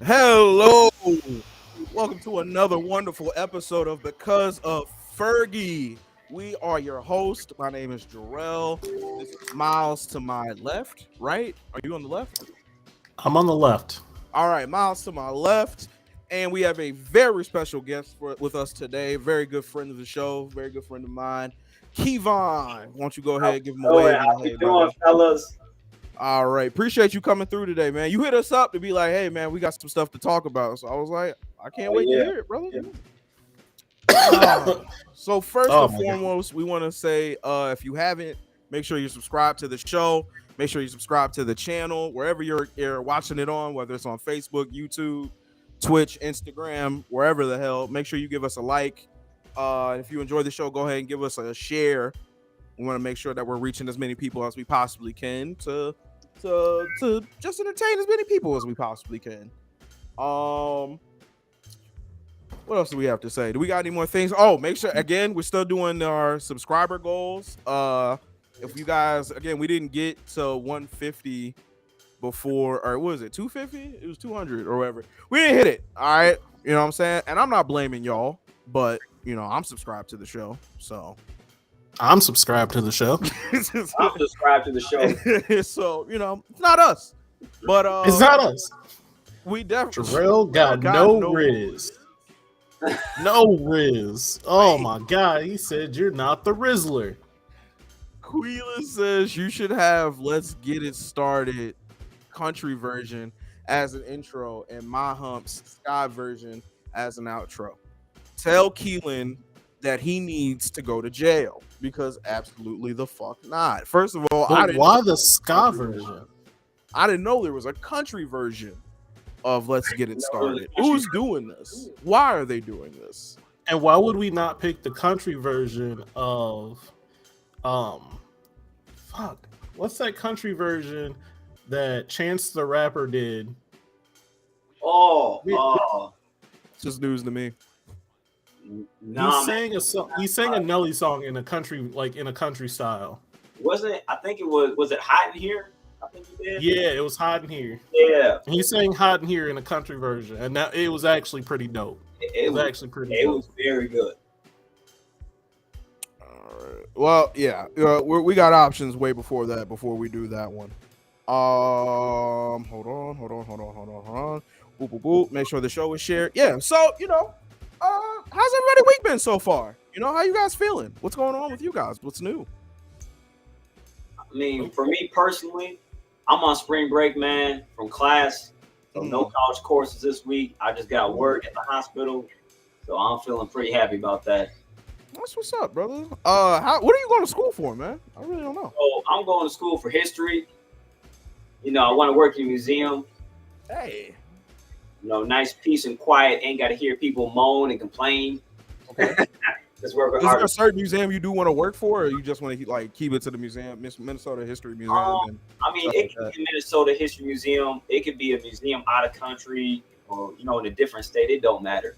Hello. Welcome to another wonderful episode of Because of Fergie. We are your host. My name is Jarrell. This is Miles to my left, right? Are you on the left? I'm on the left. All right, Miles to my left. And we have a very special guest with us today. Very good friend of the show, very good friend of mine. Keevan. Why don't you go ahead, give him a Doing? wave and How a we hey, doing, brother. fellas? All right. Appreciate you coming through today, man. You hit us up to be like, hey, man, we got some stuff to talk about. So I was like, I can't Oh wait to yeah. hear it, brother. Yeah. So first Oh and my God. foremost, we want to say, if you haven't, make sure you subscribe to the show. Make sure you subscribe to the channel wherever you're watching it on, whether it's on Facebook, YouTube, Twitch, Instagram, wherever the hell. Make sure you give us a like. If you enjoy the show, go ahead and give us a share. We want to make sure that we're reaching as many people as we possibly can to just entertain as many people as we possibly can. What else do we have to say? Do we got any more things? Oh, make sure again, we're still doing our subscriber goals. If you guys again, we didn't get to 150 before, or what was it, 250? It was 200 or whatever. We didn't hit it. All right. You know what I'm saying? And I'm not blaming y'all, but I'm subscribed to the show. So I'm subscribed to the show. I'm subscribed to the show. so, it's not us. But It's not us. we definitely Jarrell got no Riz. No Riz. Oh my God. He said you're not the Rizzler. Quila says you should have Let's Get It Started country version as an intro and My Hump's Sky version as an outro. Tell Keelan that he needs to go to jail because absolutely the fuck not. First of all, But why the ska version? I didn't know there was a country version of Let's Get It Started. Who's doing this? Why are they doing this? And why would we not pick the country version of what's that country version that Chance the Rapper did? It's just news to me. Nah, He sang a Nelly song in a country style. I think it was it Hot in Here? I think he did. Yeah, it was Hot in Here. Yeah. And he sang Hot in Here in a country version, and that it was actually pretty dope. It was actually pretty It dope. was very good. All right. Well, yeah, we got options way before that. Before we do that one, hold on. Boop, boop, boop. Make sure the show is shared. Yeah. So how's everybody week been so far? How you guys feeling? What's going on with you guys? What's new? I mean, for me personally, I'm on spring break, man, from class. So no college courses this week. I just got work at the hospital. So I'm feeling pretty happy about that. That's what's up, brother. What are you going to school for, man? I really don't know. So I'm going to school for history. I want to work in a museum. Hey. Nice peace and quiet. Ain't got to hear people moan and complain. Okay. Just work with Is there art. a certain museum you do want to work for, or you just want to keep it to the museum, Minnesota History Museum? It could be a Minnesota History Museum. It could be a museum out of country or, in a different state. It don't matter.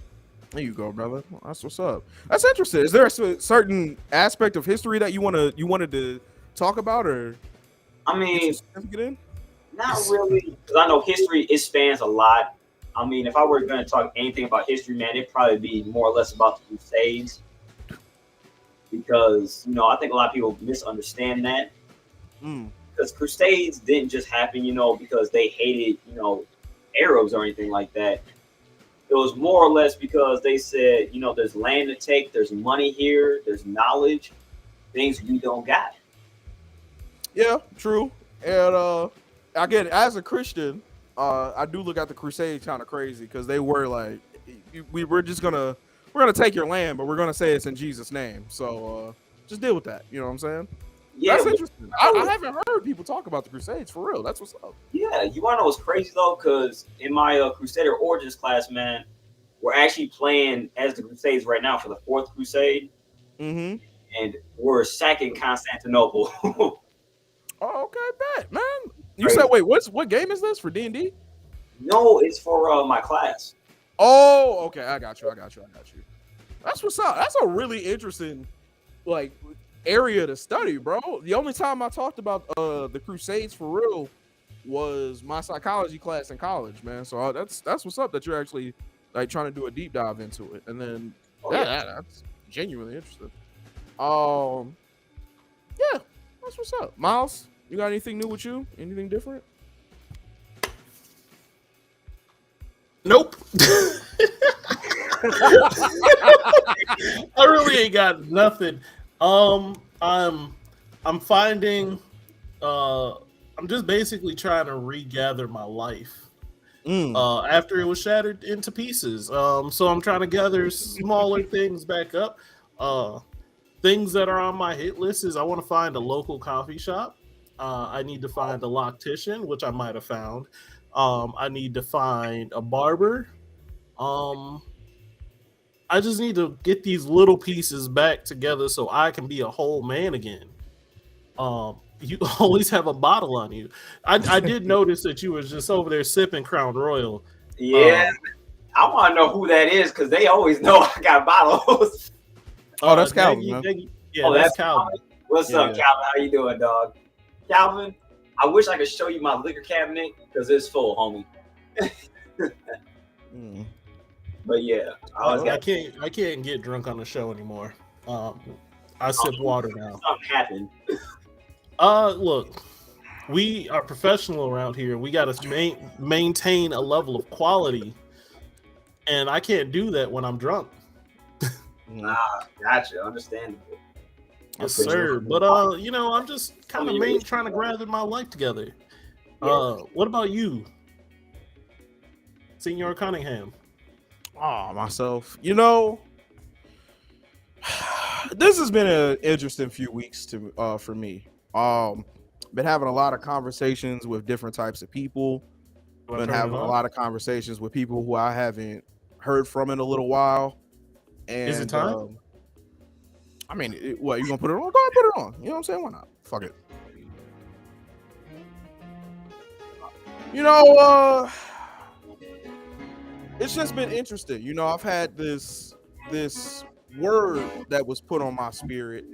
There you go, brother. That's what's up. That's interesting. Is there a certain aspect of history that you wanted to talk about, or I mean, get in? Not really, because I know history, it spans a lot. I mean, if I were going to talk anything about history, man, it'd probably be more or less about the Crusades. Because, I think a lot of people misunderstand that. Because Crusades didn't just happen, because they hated, Arabs or anything like that. It was more or less because they said, there's land to take, there's money here, there's knowledge, things we don't got. Yeah, true. And again, as a Christian, I do look at the Crusades kind of crazy because they were like, we're gonna take your land, but we're gonna say it's in Jesus' name. So just deal with that. You know what I'm saying? Yeah, that's interesting. I haven't heard people talk about the Crusades for real. That's what's up. Yeah, you want to know what's crazy though? Because in my Crusader Origins class, man, we're actually playing as the Crusades right now for the Fourth Crusade, and we're sacking Constantinople. Oh, okay, bet, man. You said, wait, what game is this for D&D? No, it's for my class. Oh, okay, I got you. That's what's up. That's a really interesting, area to study, bro. The only time I talked about the Crusades for real was my psychology class in college, man. So that's what's up that you're actually like trying to do a deep dive into it, and then that's genuinely interesting. Yeah, that's what's up. Miles, you got anything new with you? Anything different? Nope. I really ain't got nothing. I'm finding I'm just basically trying to regather my life after it was shattered into pieces. So I'm trying to gather smaller things back up. Things that are on my hit list is I want to find a local coffee shop. I need to find a loctician, which I might have found. I need to find a barber. I just need to get these little pieces back together so I can be a whole man again. You always have a bottle on you. I did notice that you was just over there sipping Crown Royal. Yeah, I want to know who that is because they always know I got bottles. Oh, that's Calvin. Yeah, that's Calvin. What's up, Calvin? How you doing, dog? Calvin, I wish I could show you my liquor cabinet because it's full, homie. But yeah, I can't get drunk on the show anymore. I sip water now. Something happened. Look, we are professional around here. We got to maintain a level of quality, and I can't do that when I'm drunk. Gotcha. Understandable. Yes, sir. But I'm just kind of trying to gather my life together. What about you, Senor Cunningham? Myself. This has been an interesting few weeks for me. Been having a lot of conversations with different types of people. Been having a lot of conversations with people who I haven't heard from in a little while. And, is it time? I mean, what, you gonna put it on? Go ahead, put it on. You know what I'm saying? Why not? Fuck it. It's just been interesting. I've had this word that was put on my spirit,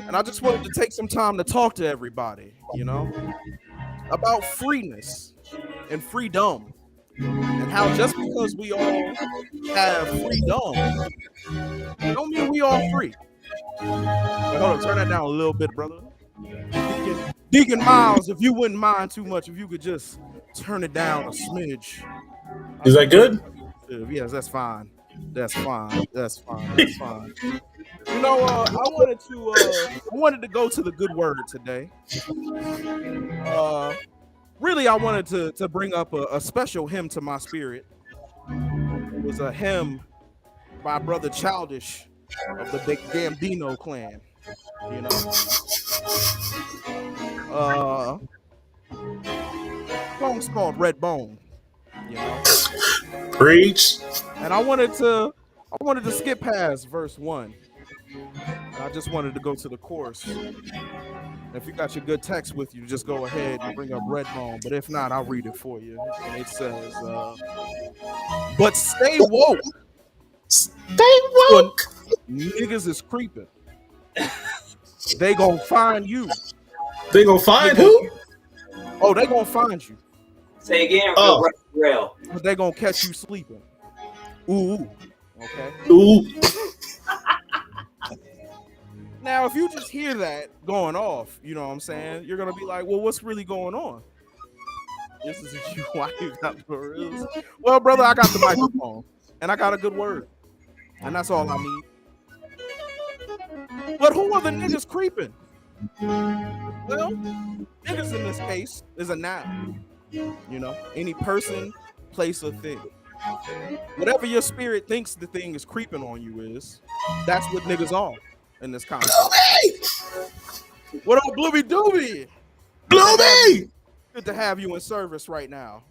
and I just wanted to take some time to talk to everybody, about freeness and freedom, and how just because we all have freedom don't mean we all free. Hold on, turn that down a little bit, brother. Deacon Miles, if you wouldn't mind too much, if you could just turn it down a smidge. Is that good? Yes, that's fine. That's fine. I wanted to go to the good word today. Really, I wanted to bring up a special hymn to my spirit. It was a hymn by Brother Childish of the Big Gambino clan. Song's called Red Bone. Preach. And I wanted to skip past verse 1. And I just wanted to go to the chorus. If you got your good text with you, just go ahead and bring up Red Bone. But if not, I'll read it for you. And it says, but stay woke. Stay woke. Niggas is creeping. They gonna find you. They gonna find who? Oh, they gonna find you. Say again, real. But they gonna catch you sleeping. Ooh. Okay. Ooh. Now, if you just hear that going off, you know what I'm saying? You're gonna be like, well, what's really going on? This is you. Why you got the reels? Well, brother, I got the microphone and I got a good word, and that's all I need. But who are the niggas creeping? Well, niggas in this case is a noun. Any person, place, or thing. Whatever your spirit thinks the thing is creeping on you is, that's what niggas are in this context. What up, Blooby Dooby? Blooby! Good to have you in service right now.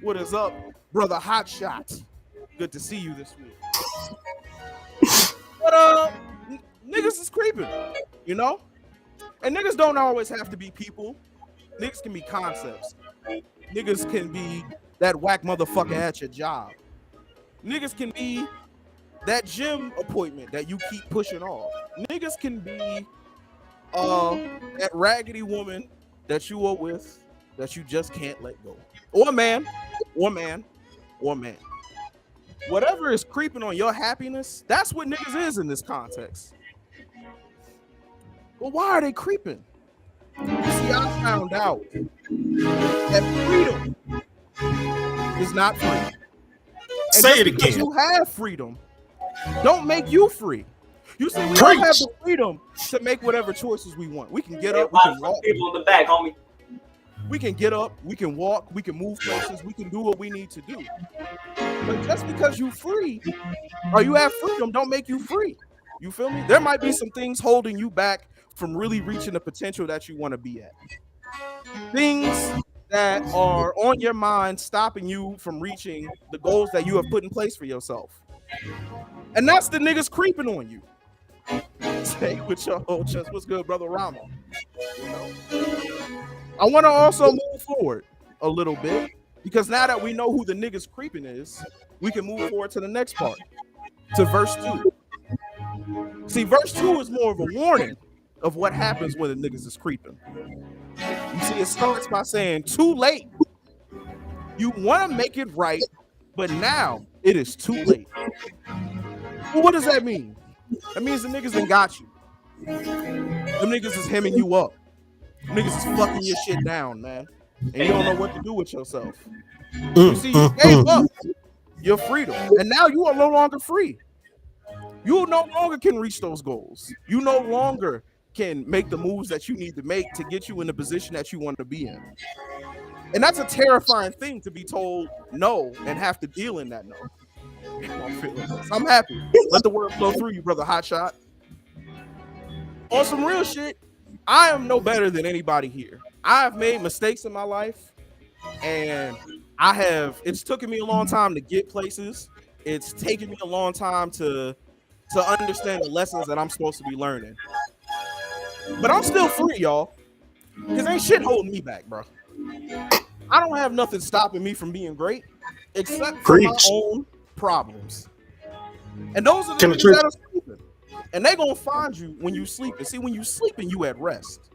What is up, brother Hotshot? Good to see you this week. But niggas is creeping, And niggas don't always have to be people. Niggas can be concepts. Niggas can be that whack motherfucker at your job. Niggas can be that gym appointment that you keep pushing off. Niggas can be that raggedy woman that you were with that you just can't let go. Or man. Whatever is creeping on your happiness, that's what niggas is in this context. Well, why are they creeping? You see, I found out that freedom is not free. And say it again. You have freedom. Don't make you free. You see, we don't have the freedom to make whatever choices we want. We can get up, we can walk. People in the back, homie. We can get up, we can walk, we can move places, we can do what we need to do. But just because you're free or you have freedom, don't make you free. You feel me? There might be some things holding you back from really reaching the potential that you want to be at. Things that are on your mind stopping you from reaching the goals that you have put in place for yourself. And that's the niggas creeping on you. Stay with your whole chest. What's good, brother Rama? You know? I want to also move forward a little bit because now that we know who the niggas creeping is, we can move forward to the next part, to verse 2. See, verse 2 is more of a warning of what happens when the niggas is creeping. You see, it starts by saying, too late. You want to make it right, but now it is too late. Well, what does that mean? That means the niggas done got you. Them niggas is hemming you up. Them niggas is fucking your shit down, man. And you don't know what to do with yourself. You see, you gave up your freedom, and now you are no longer free. You no longer can reach those goals. You no longer can make the moves that you need to make to get you in the position that you want to be in. And that's a terrifying thing to be told no and have to deal in that no. I'm happy. Let the word flow through you, brother Hotshot. On some real shit, I am no better than anybody here. I've made mistakes in my life, and it's taken me a long time to get places. It's taken me a long time to understand the lessons that I'm supposed to be learning. But I'm still free, y'all, because ain't shit holding me back, bro. I don't have nothing stopping me from being great, except for my own problems. And those are the things that are sleeping. And they gonna find you when you sleep. And see, when you sleeping, you at rest.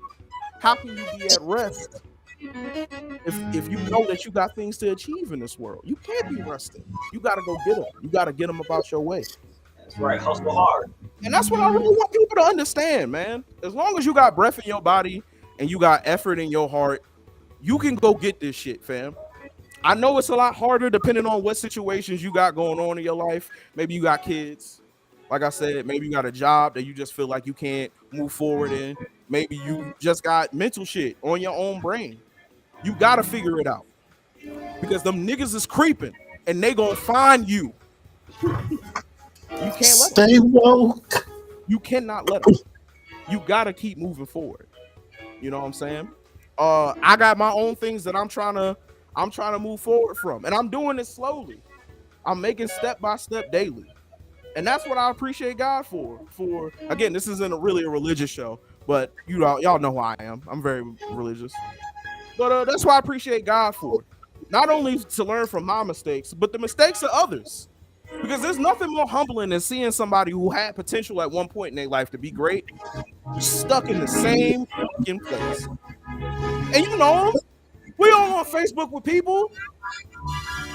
How can you be at rest if you know that you got things to achieve in this world? You can't be resting. You gotta go get them. You gotta get them about your way. That's right. Hustle hard. And that's what I really want people to understand, man. As long as you got breath in your body and you got effort in your heart, you can go get this shit, fam. I know it's a lot harder depending on what situations you got going on in your life. Maybe you got kids. Like I said, maybe you got a job that you just feel like you can't move forward in. Maybe you just got mental shit on your own brain. You got to figure it out. Because them niggas is creeping and they gonna find you. You can't let Stay woke. You cannot let them. You got to keep moving forward. You know what I'm saying? I got my own things that I'm trying to move forward from, and I'm doing it slowly. I'm making step by step daily, and that's what I appreciate God for. Again, this isn't a religious show, but y'all know who I am. I'm very religious, but that's what I appreciate God for. Not only to learn from my mistakes, but the mistakes of others. Because there's nothing more humbling than seeing somebody who had potential at one point in their life to be great, stuck in the same fucking place. And you know, we all on Facebook with people.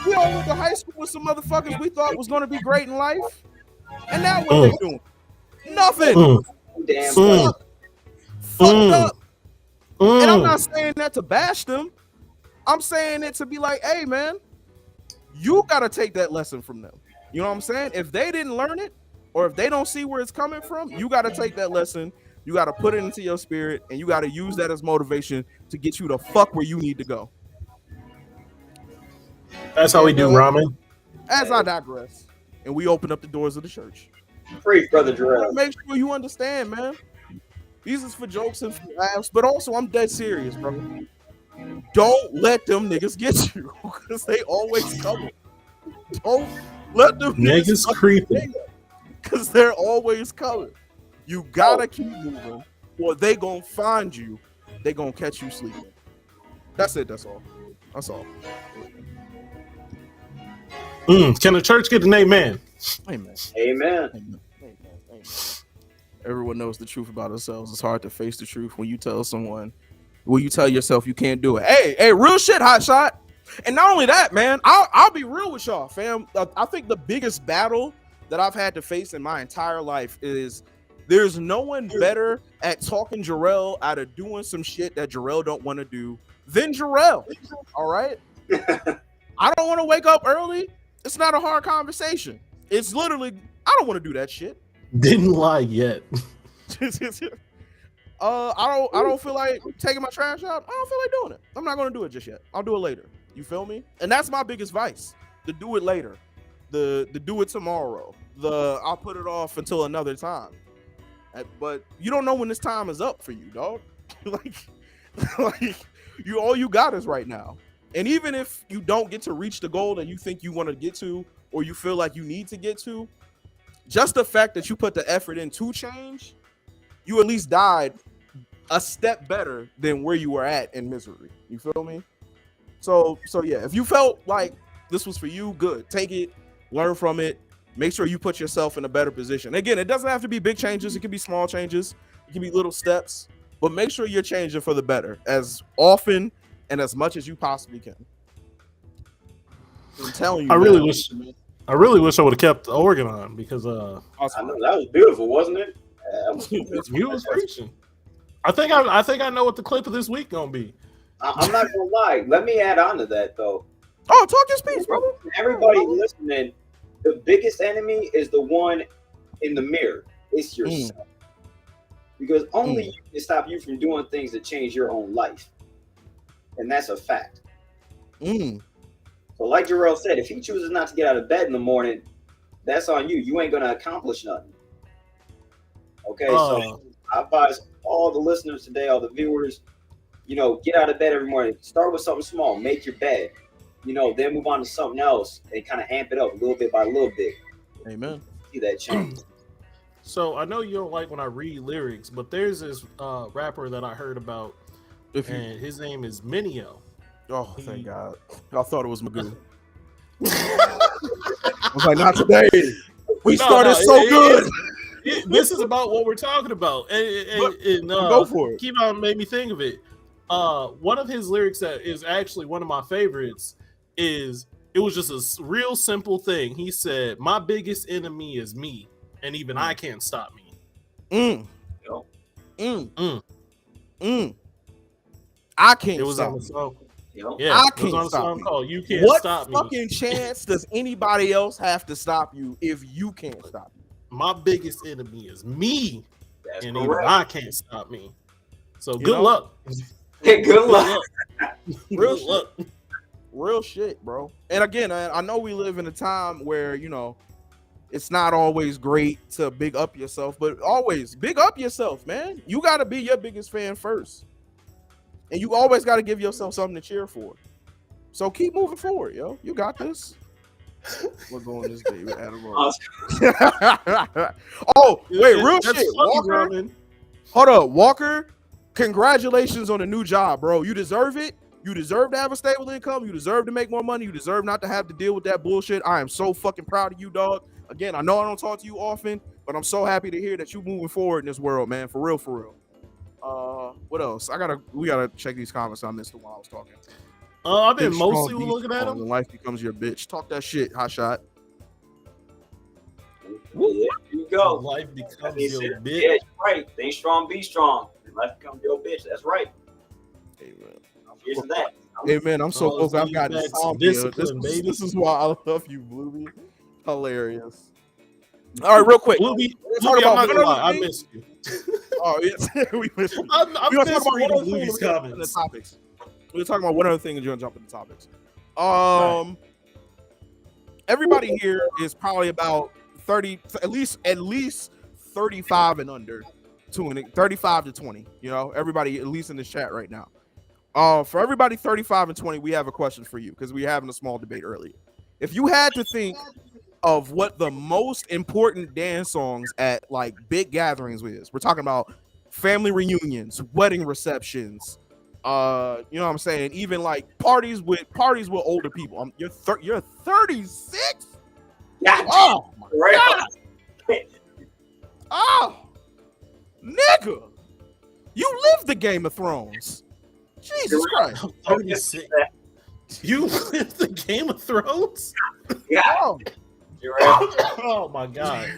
We all went to high school with some motherfuckers we thought was going to be great in life. And now what are they doing? Nothing. Damn. Fucked up. And I'm not saying that to bash them. I'm saying it to be like, hey, man, you got to take that lesson from them. You know what I'm saying? If they didn't learn it, or if they don't see where it's coming from, you got to take that lesson. You got to put it into your spirit, and you got to use that as motivation to get you to fuck where you need to go. That's how we do ramen. As I digress, and we open up the doors of the church. Preach, brother Jarrell. Make sure you understand, man. These is for jokes and for laughs, but also I'm dead serious, bro. Don't let them niggas get you, because they always coming. Don't let them niggas creeping, because they're always coming. You gotta keep moving, or they gonna find you. They gonna catch you sleeping. That's it. That's all. That's all. Can the church get an amen? Amen. Amen. Amen. Amen. Everyone knows the truth about ourselves. It's hard to face the truth when you tell someone will you tell yourself you can't do it? Hey, real shit, hot shot. And not only that, man, I'll be real with y'all, fam. I think the biggest battle that I've had to face in my entire life is there's no one better at talking Jarrell out of doing some shit that Jarrell don't want to do than Jarrell. All right? I don't want to wake up early. It's not a hard conversation. It's literally, I don't want to do that shit. Didn't lie yet. I don't feel like taking my trash out. I don't feel like doing it. I'm not gonna do it just yet. I'll do it later. You feel me? And that's my biggest vice. To do it later. The do it tomorrow. I'll put it off until another time. But you don't know when this time is up for you, dog. like all you got is right now. And even if you don't get to reach the goal that you think you want to get to, or you feel like you need to get to, just the fact that you put the effort in to change, you at least died a step better than where you were at in misery. You feel me? So yeah, if you felt like this was for you, good. Take it, learn from it, make sure you put yourself in a better position. Again, it doesn't have to be big changes. It can be small changes. It can be little steps, but make sure you're changing for the better as often and as much as you possibly can. I'm telling you, I really wish I would have kept Oregon on because I know that was beautiful, wasn't it? You was preaching. I think I know what the clip of this week gonna be. I'm not gonna lie. Let me add on to that though. Oh, talk your speech, brother. Everybody listening, the biggest enemy is the one in the mirror. It's yourself. Because only you can stop you from doing things that change your own life. And that's a fact. So like Jarrell said, if he chooses not to get out of bed in the morning, that's on you. You ain't gonna accomplish nothing. Okay, so I advise all the listeners today, all the viewers, get out of bed every morning. Start with something small. Make your bed. Then move on to something else and kind of amp it up a little bit by little bit. Amen. See that change. So I know you don't like when I read lyrics, but there's this rapper that I heard about, and his name is Minio. Oh, thank God. I thought it was Magoo. I was like, not today. We started good. This is about what we're talking about. And go for it. Keevan made me think of it. One of his lyrics that is actually one of my favorites is, it was just a real simple thing. He said, "My biggest enemy is me, and even I can't stop me." I can't It was stop on the song. Yeah, I can't stop song me. Called "You Can't what Stop Me." What fucking chance does anybody else have to stop you if you can't stop you? My biggest enemy is me, That's and correct. even I can't stop me. So good luck. Hey, good luck. Real shit, bro. And again, I know we live in a time where, it's not always great to big up yourself, but always big up yourself, man. You got to be your biggest fan first. And you always got to give yourself something to cheer for. So keep moving forward, yo. You got this. We're going this day with Adam. Oh, wait, real shit. Walker, hold up, Walker. Congratulations on a new job, bro. You deserve it. You deserve to have a stable income. You deserve to make more money. You deserve not to have to deal with that bullshit. I am so fucking proud of you, dog. Again, I know I don't talk to you often, but I'm so happy to hear that you moving forward in this world, man. For real, for real. What else? We gotta check these comments I missed while I was talking. I've been mostly looking at them. When life becomes your bitch. Talk that shit, hot shot. There you go. Life becomes your bitch. Yeah, right. Stay strong, be strong. Life becomes your bitch. That's right. Amen. Here's that. Amen. I'm so close. I've got discipline, baby. This is why I love you, Bluey. Hilarious. All right, real quick. Bluey, I'm not gonna lie, I missed you. Oh, yeah. We missed you. I'm We're just reading Bluey's comments. We're talking about one other thing and you're gonna jump into topics. Everybody here is probably about 30, at least 35 and under, 35 to 20. Everybody at least in this chat right now. For everybody 35 and 20, we have a question for you because we were having a small debate earlier. If you had to think of what the most important dance songs at like big gatherings is, we're talking about family reunions, wedding receptions, you know what I'm saying, even like parties with older people. You're 36? Yeah. Oh my right. God. Oh, nigga, you lived the Game of Thrones. Jesus Christ. 36. You lived the Game of Thrones? Yeah. Oh. Oh my god.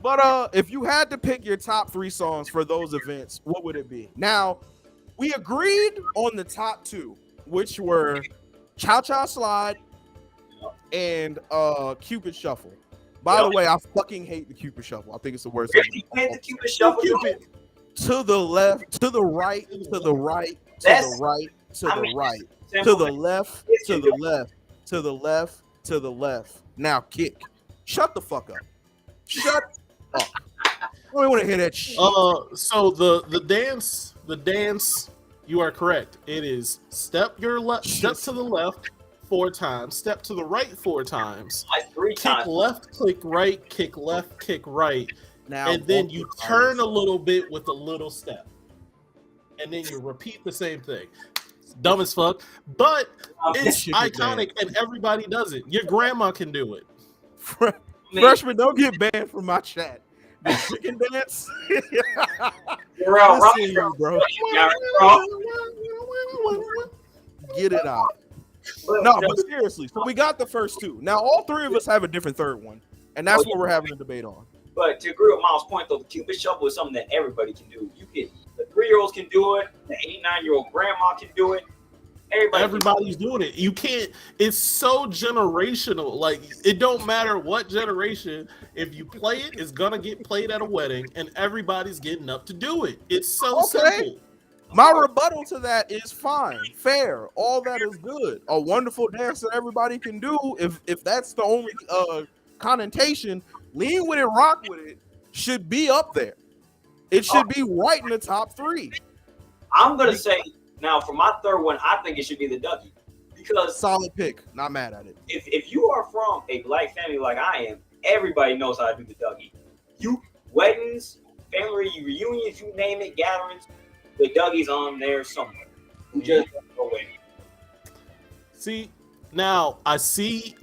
But if you had to pick your top 3 songs for those events, what would it be? Now, we agreed on the top 2, which were Cha Cha Slide and Cupid Shuffle. By the way, I fucking hate the Cupid Shuffle. I think it's the worst. You hate the Cupid Shuffle? To the left, to the right, to the right, to the right, to the right, to the left, to the left, to the left, to the left. Now kick. Shut the fuck up. Shut up. I don't want to hear that shit. So the dance, you are correct. It is step to the left 4 times, step to the right 4 times, like 3 kick times. left, click right, kick left, kick right. Now, and then you turn a little bit with a little step. And then you repeat the same thing. It's dumb as fuck, but it's iconic and everybody does it. Your grandma can do it. Freshman, don't get banned from my chat. The chicken dance. Bro. Get it out. No, but seriously. So we got the first 2. Now all 3 of us have a different third one, and that's what we're having a debate on. But to agree with Miles' point, though, the Cupid Shuffle is something that everybody can do. The 3-year-olds can do it. The 89-year-old grandma can do it. Everybody's doing it. You can't. It's so generational. Like, it don't matter what generation. If you play it, it's gonna get played at a wedding, and everybody's getting up to do it. It's so simple. My rebuttal to that is fine, fair. All that is good. A wonderful dance that everybody can do. If that's the only connotation, lean with it, rock with it should be up there. It should be right in the top 3. I'm gonna say now for my third one, I think it should be the Dougie, because solid pick. Not mad at it. If you are from a black family like I am, everybody knows how to do the Dougie. You weddings, family reunions, you name it, gatherings, the Dougie's on there somewhere. You just don't go away. See, now I see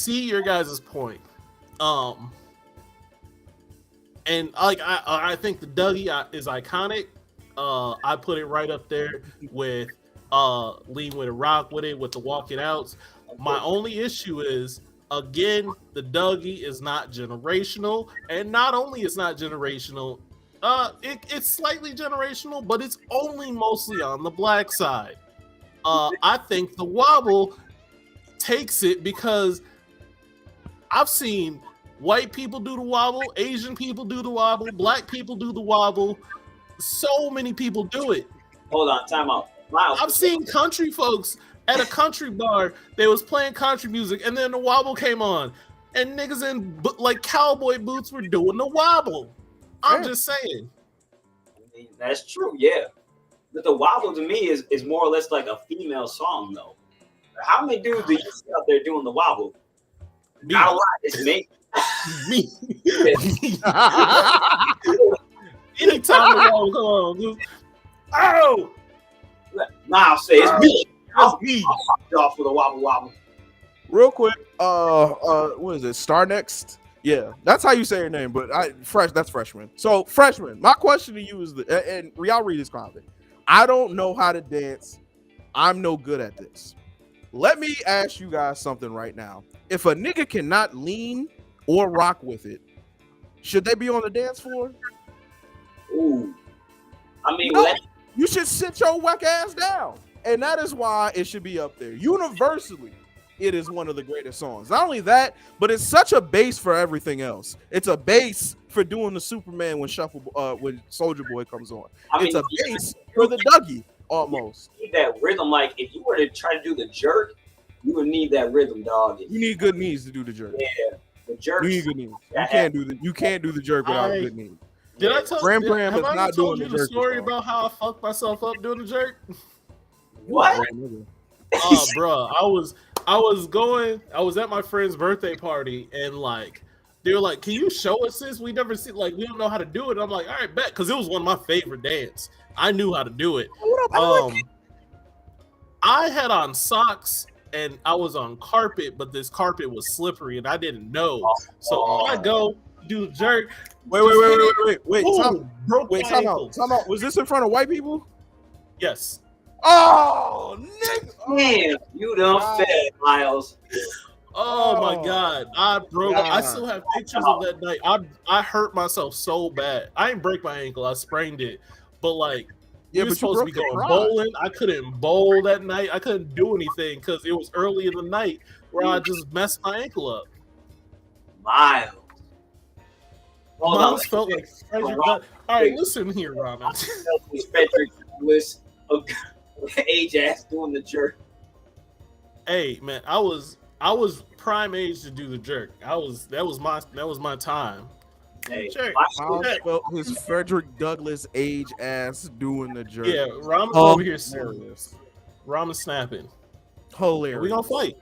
your guys' point. And like I think the Dougie is iconic. I put it right up there with Lean with it, Rock with it, with the Walk It Outs. My only issue is, again, the Dougie is not generational, and not only it's not generational, it's slightly generational, but it's only mostly on the black side. I think the wobble takes it because I've seen white people do the wobble, Asian people do the wobble, black people do the wobble. So many people do it. Hold on, time out. Miles, I've seen country folks at a country bar. They was playing country music, and then the wobble came on, and niggas in like cowboy boots were doing the wobble. I'm just saying. I mean, that's true, yeah. But the wobble to me is more or less like a female song, though. How many dudes do you see out there doing the wobble? Not a lot. It's me. Me. Anytime the wobble come on, just, oh! Miles say it's me. It's me. I'll off with a wobble. Real quick, what is it? Star Next? Yeah, that's how you say your name, but that's freshman. So freshman, my question to you is and y'all read this comment. I don't know how to dance. I'm no good at this. Let me ask you guys something right now. If a nigga cannot lean or rock with it, should they be on the dance floor? Ooh. I mean, no, you should sit your whack ass down. And that is why it should be up there. Universally, it is one of the greatest songs. Not only that, but it's such a base for everything else. It's a base for doing the Superman when Soulja Boy comes on. It's a base for the Dougie almost. You need that rhythm. Like if you were to try to do the jerk, you would need that rhythm, dog. You need good knees to do the jerk. Yeah, the jerk. You need good knees. You can't do the jerk without good knees. Did I tell Bram have is I not told doing you the the jerk story about how I fucked myself up doing the jerk? What? Oh, bro, I was at my friend's birthday party, and like they were like, "Can you show us this? We never see, like, we don't know how to do it." And I'm like, "All right, bet," because it was one of my favorite dance. I knew how to do it. I had on socks and I was on carpet, but this carpet was slippery and I didn't know. So I go do the jerk. Wait. Boom, Time out. Was this in front of white people? Yes. Oh, nigga. Damn, you done fed, Miles. Oh my God. I broke. God. I still have pictures of that night. I hurt myself so bad. I didn't break my ankle. I sprained it. But like, we were supposed to be going bowling. I couldn't bowl that night. I couldn't do anything because it was early in the night where I just messed my ankle up. Miles. Miles felt like Frederick. All right, listen here, Rama. Frederick was a age ass doing the jerk. Hey man, I was prime age to do the jerk. That was my time. Hey, Miles felt his Frederick Douglass age ass doing the jerk. Yeah, Rama's over here serious. Rama's snapping. Hilarious. We gonna fight.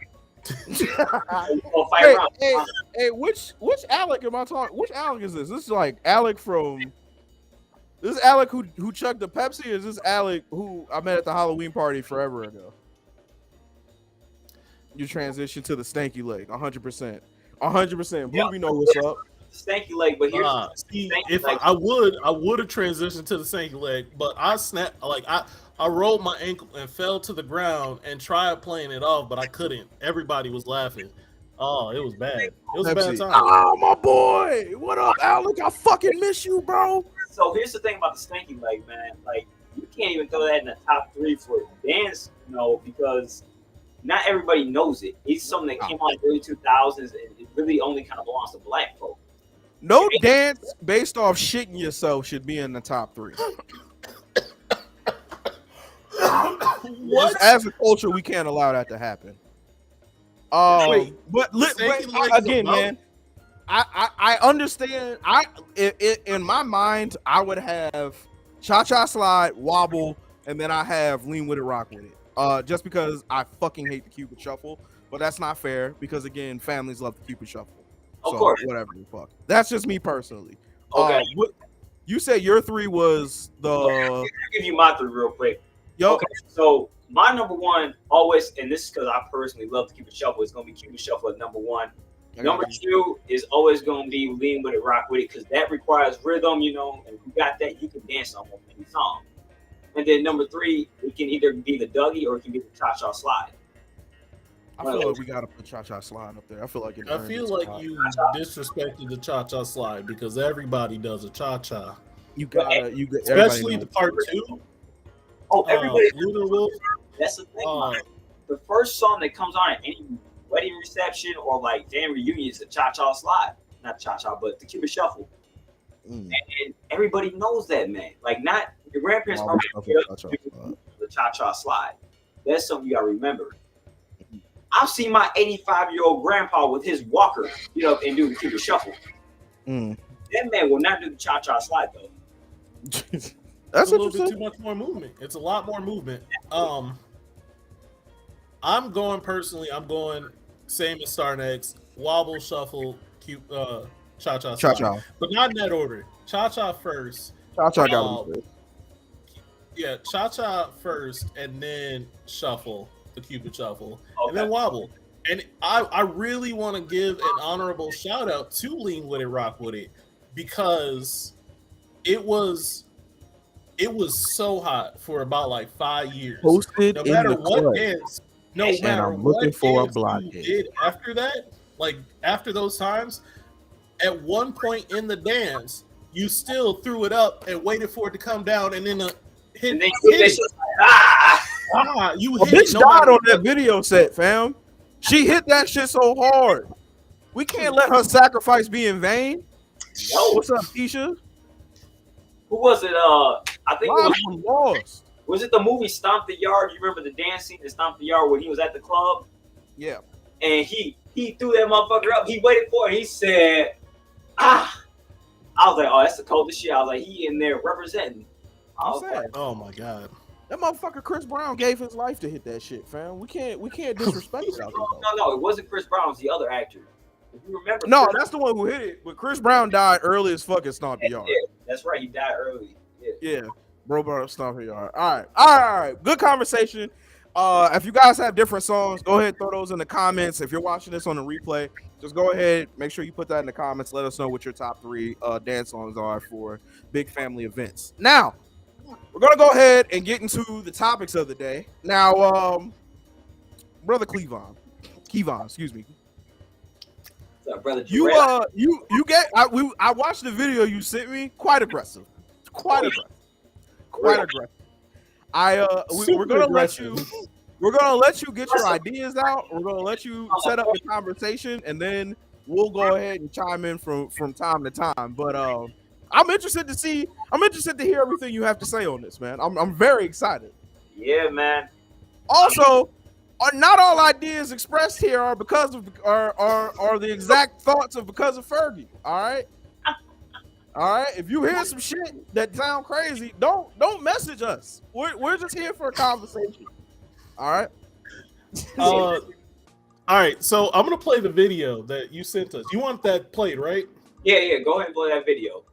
Hey, which Alec am I talking? Which Alec is this? This is like Alec from. This is Alec who chugged the Pepsi. Or is this Alec who I met at the Halloween party forever ago? You transition to the stanky leg, 100%, 100%. Blue, we know what's up. Stanky leg, but here's if I would have transitioned to the stanky leg, but I snapped like I rolled my ankle and fell to the ground and tried playing it off, but I couldn't. Everybody was laughing. Oh, it was bad. It was Pepsi. a bad time. Oh, my boy. What up, Alec? I fucking miss you, bro. So here's the thing about the stanky leg, man. Like, you can't even throw that in the top 3 for dance, because not everybody knows it. It's something that came out in the early 2000s, and it really only kind of belongs to black folk. No dance based off shitting yourself should be in the top 3. What? As a culture, we can't allow that to happen. But again, man, I understand. In my mind, I would have cha-cha slide, wobble, and then I have lean with it, rock with it. Just because I fucking hate the Cupid shuffle, but that's not fair because again, families love the Cupid shuffle. Of course, whatever the fuck. That's just me personally. Okay. You said your 3 was the. I'll give you my 3 real quick. Yo. Okay, so my number 1 always, and this is because I personally love the Cupid shuffle, is going to be Cupid shuffle at number 1. Number 2 is always going to be lean with it, rock with it, because that requires rhythm, and if you got that, you can dance on any song. And then number 3, it can either be the Dougie or it can be the cha-cha slide. I feel like we gotta put cha-cha slide up there. I feel like you disrespected the cha-cha slide because everybody does a cha-cha. Especially the part 2. Oh, everybody. Wolf. That's the thing. The first song that comes on at any wedding reception or like family reunion is the cha-cha slide. Not cha-cha, but the Cupid shuffle. And everybody knows that, man. Like, not your grandparents are the cha-cha slide. That's something you gotta remember. I've seen my 85-year-old grandpa with his walker, and do the Cupid shuffle. That man will not do the cha-cha slide though. That's a little bit too much more movement. It's a lot more movement. I'm going same as Star Next, wobble, shuffle, cha-cha slide. But not in that order. Cha-cha first. Cha-cha got first. Yeah, cha-cha first and then shuffle. The Cupid shuffle, and then wobble. And I really want to give an honorable shout out to Lean With It, Rock With It, because it was so hot for about like 5 years. Posted no matter in the what club. dance, no matter what dance you did after that, like after those times, at one point in the dance, you still threw it up and waited for it to come down, and then hit it. You a bitch died on that video set, fam. She hit that shit so hard. We can't let her sacrifice be in vain. No. What's up, Keisha? Who was it? I think it was Lost. Was it the movie Stomp the Yard? You remember the dance scene in Stomp the Yard when he was at the club? Yeah. And he threw that motherfucker up. He waited for it. He said, I was like, oh, that's the coldest shit. I was like, he in there representing. Oh my God. That motherfucker Chris Brown gave his life to hit that shit, fam. We can't disrespect it out there. No, it wasn't Chris Brown. It was the other actor. If you remember, that's the one who hit it. But Chris Brown died early as fucking Stomp the Yard. Yeah, that's right. He died early. Yeah. Bro brought up Stomp the Yard. All right. Good conversation. If you guys have different songs, go ahead and throw those in the comments. If you're watching this on the replay, just go ahead, make sure you put that in the comments. Let us know what your top 3 dance songs are for big family events. Now, we're gonna go ahead and get into the topics of the day. Now, brother Keevan, excuse me. Brother You get. I watched the video you sent me. Quite aggressive. Quite aggressive. We're gonna let you. We're gonna let you get your ideas out. We're gonna let you set up the conversation, and then we'll go ahead and chime in from time to time. But I'm interested to hear everything you have to say on this, man. I'm very excited. Yeah, man. Also, not all ideas expressed here are because of are the exact thoughts of because of Fergie. All right. If you hear some shit that sound crazy, don't message us. We're just here for a conversation. All right. All right. So I'm gonna play the video that you sent us. You want that played, right? Yeah. Go ahead and play that video.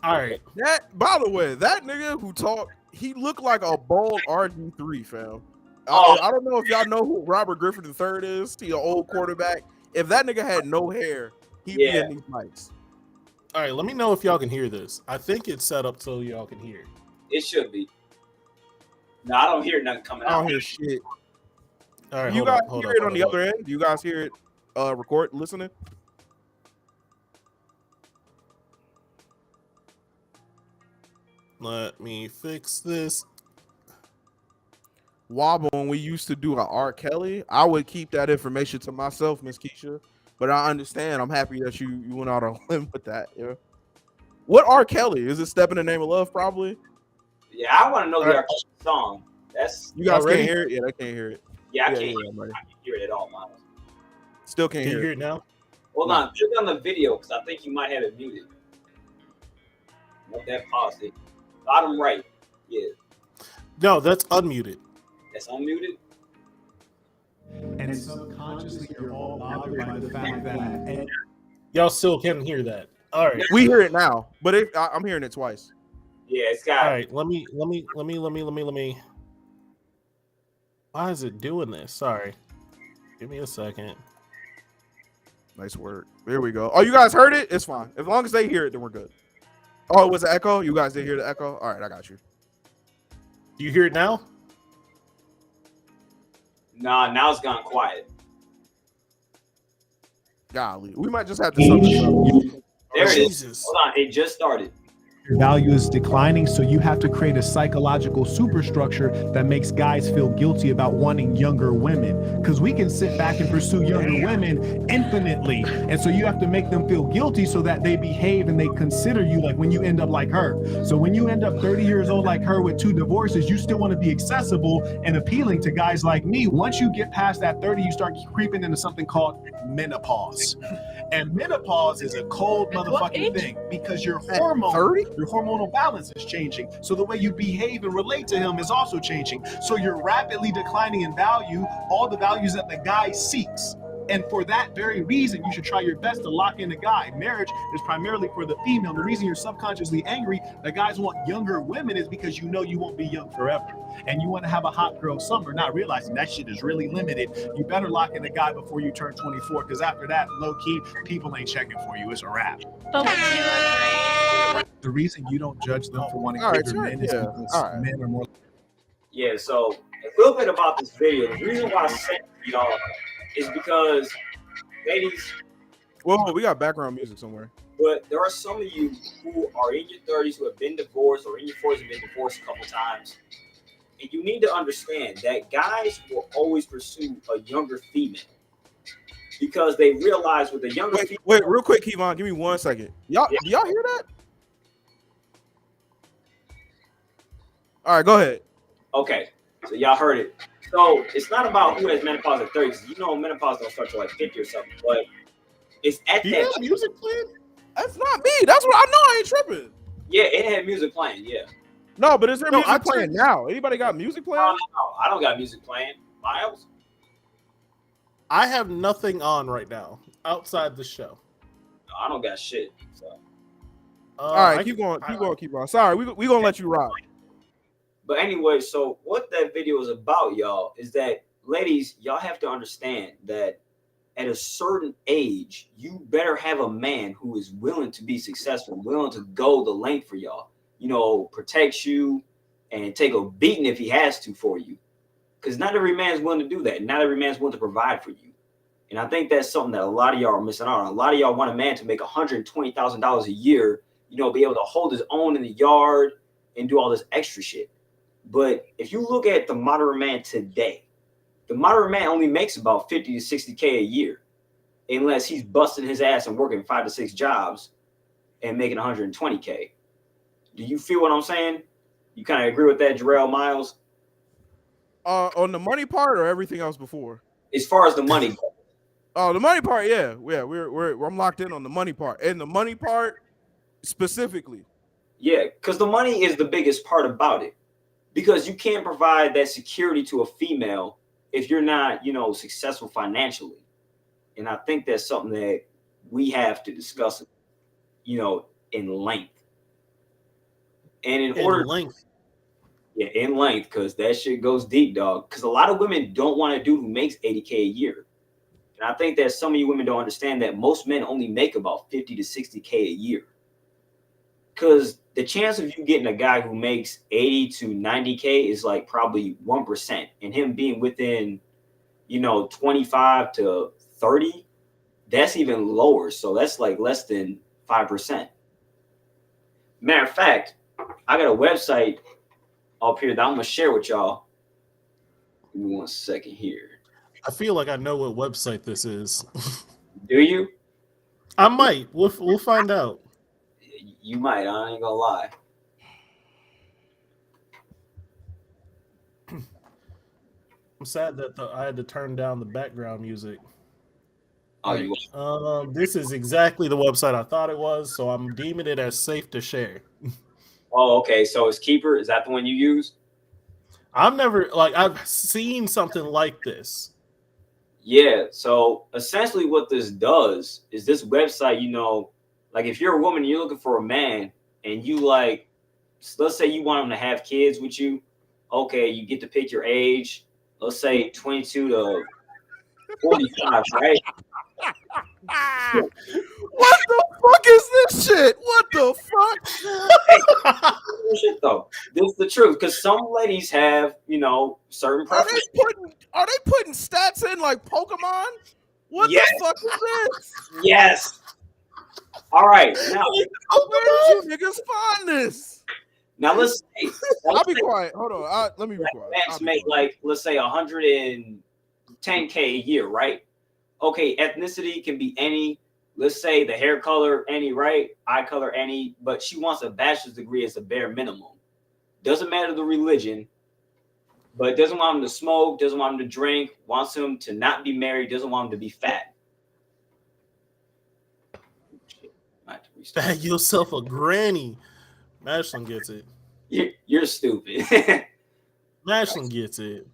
All right. That, by the way, that nigga who talked, he looked like a bald RG3, fam. I don't know if y'all know who Robert Griffin III is. He an old quarterback. If that nigga had no hair, he'd be in these mics. All right, let me know if y'all can hear this. I think it's set up so y'all can hear. It should be. No, I don't hear nothing coming out. I don't hear shit. All right, you guys hear it on the other end? Do you guys hear it listening? Let me fix this. Wobble, when we used to do an R. Kelly, I would keep that information to myself, Miss Keisha. But I understand. I'm happy that you went out on a limb with that. Yeah. What R. Kelly? Is it "Step in the Name of Love"? Probably. Yeah, I want to know the R. Kelly song. That's you guys can't hear it. Yeah, I can't hear it. Yeah, I can't hear it at all, Miles. Still can't hear it. Can you hear it now? Hold on, click on the video because I think you might have it muted. Not that positive. Bottom right. Yeah. No, that's unmuted. That's unmuted. And subconsciously, you're all bothered by the fact that y'all still can't hear that. All right, we hear it now, but I'm hearing it twice. Yeah, it's got. All right, let me. Why is it doing this? Sorry, give me a second. Nice work. There we go. Oh, you guys heard it? It's fine. As long as they hear it, then we're good. Oh, it was an echo? You guys didn't hear the echo? All right, I got you. Do you hear it now? Nah, now it's gone quiet. Golly, we might just have to sum this up. There it is. Hold on, it just started. your value is declining, so you have to create a psychological superstructure that makes guys feel guilty about wanting younger women, because we can sit back and pursue younger women infinitely, and so you have to make them feel guilty so that they behave and they consider you like when you end up like her. So when you end up 30 years old like her with 2 divorces, you still want to be accessible and appealing to guys like me. Once you get past that 30, you start creeping into something called menopause. And menopause is a cold motherfucking thing, because your hormonal balance is changing. So the way you behave and relate to him is also changing. So you're rapidly declining in value, all the values that the guy seeks. And for that very reason, you should try your best to lock in a guy. Marriage is primarily for the female. The reason you're subconsciously angry that guys want younger women is because you know you won't be young forever. And you want to have a hot girl summer, not realizing that shit is really limited. You better lock in a guy before you turn 24, because after that, low key, people ain't checking for you. It's a wrap. The reason you don't judge them for wanting bigger men is because men are more. Yeah, so a little bit about this video. The reason why I sent it to y'all is because, ladies. Whoa, we got background music somewhere. But there are some of you who are in your 30s who have been divorced, or in your 40s have been divorced a couple times. And you need to understand that guys will always pursue a younger female, because they realize with a younger female. Wait, real quick, Keevan, give me 1 second. Do y'all hear that? All right, go ahead. Okay, so y'all heard it. So it's not about who has menopause at 30, because you know menopause don't start till like 50 or something, but it's at that. Have music playing? That's not me. That's what I know. I ain't tripping. Yeah, it had music playing. Yeah. No, but is there music playing now? Anybody got music playing? No, I don't got music playing. Miles? I have nothing on right now outside the show. No, I don't got shit. So. All right, keep going. Sorry, we gonna let you ride. But anyway, so what that video is about, y'all, is that, ladies, y'all have to understand that at a certain age, you better have a man who is willing to be successful, willing to go the length for y'all. You know, protects you, and take a beating if he has to for you. Because not every man's willing to do that. Not every man's willing to provide for you. And I think that's something that a lot of y'all are missing out on. A lot of y'all want a man to make $120,000 a year, be able to hold his own in the yard and do all this extra shit. But if you look at the modern man today, the modern man only makes about 50 to 60K a year, unless he's busting his ass and working 5 to 6 jobs and making 120K. Do you feel what I'm saying? You kind of agree with that, Jarrell Miles? On the money part or everything else before? As far as the money goes. Oh, the money part, yeah. I'm locked in on the money part. And the money part specifically. Yeah, because the money is the biggest part about it. Because you can't provide that security to a female if you're not, successful financially. And I think that's something that we have to discuss, in length. And in length. Yeah, in length, because that shit goes deep, dog. Because a lot of women don't want a dude who makes 80K a year. And I think that some of you women don't understand that most men only make about 50 to 60K a year. Because the chance of you getting a guy who makes 80 to 90K is like probably 1%. And him being within, 25 to 30, that's even lower. So that's like less than 5%. Matter of fact, I got a website up here that I'm going to share with y'all. Give me 1 second here. I feel like I know what website this is. Do you? I might. We'll find out. You might. I ain't gonna lie. I'm sad that I had to turn down the background music. Oh, this is exactly the website I thought it was, so I'm deeming it as safe to share. Oh, okay. So it's Keeper. Is that the one you use? I've seen something like this. Yeah. So essentially what this does is this website, like if you're a woman and you're looking for a man and you let's say you want him to have kids with you. Okay. You get to pick your age. Let's say 22 to 45, right? What the fuck is this shit? What the fuck? Shit though. This is the truth, because some ladies have, certain preferences. Are they putting stats in like Pokemon? What the fuck is this? Yes. All right. Now, where did you niggas find this? Now let's say I'll be quiet. Hold on. Let me be quiet. Max make let's say 110K a year, right? Okay, ethnicity can be any. Let's say the hair color, any, right? Eye color, any. But she wants a bachelor's degree as a bare minimum. Doesn't matter the religion, but doesn't want him to smoke, doesn't want him to drink, wants him to not be married, doesn't want him to be fat. Bag yourself a granny. Mashlin gets it. You're stupid. Mashlin gets it.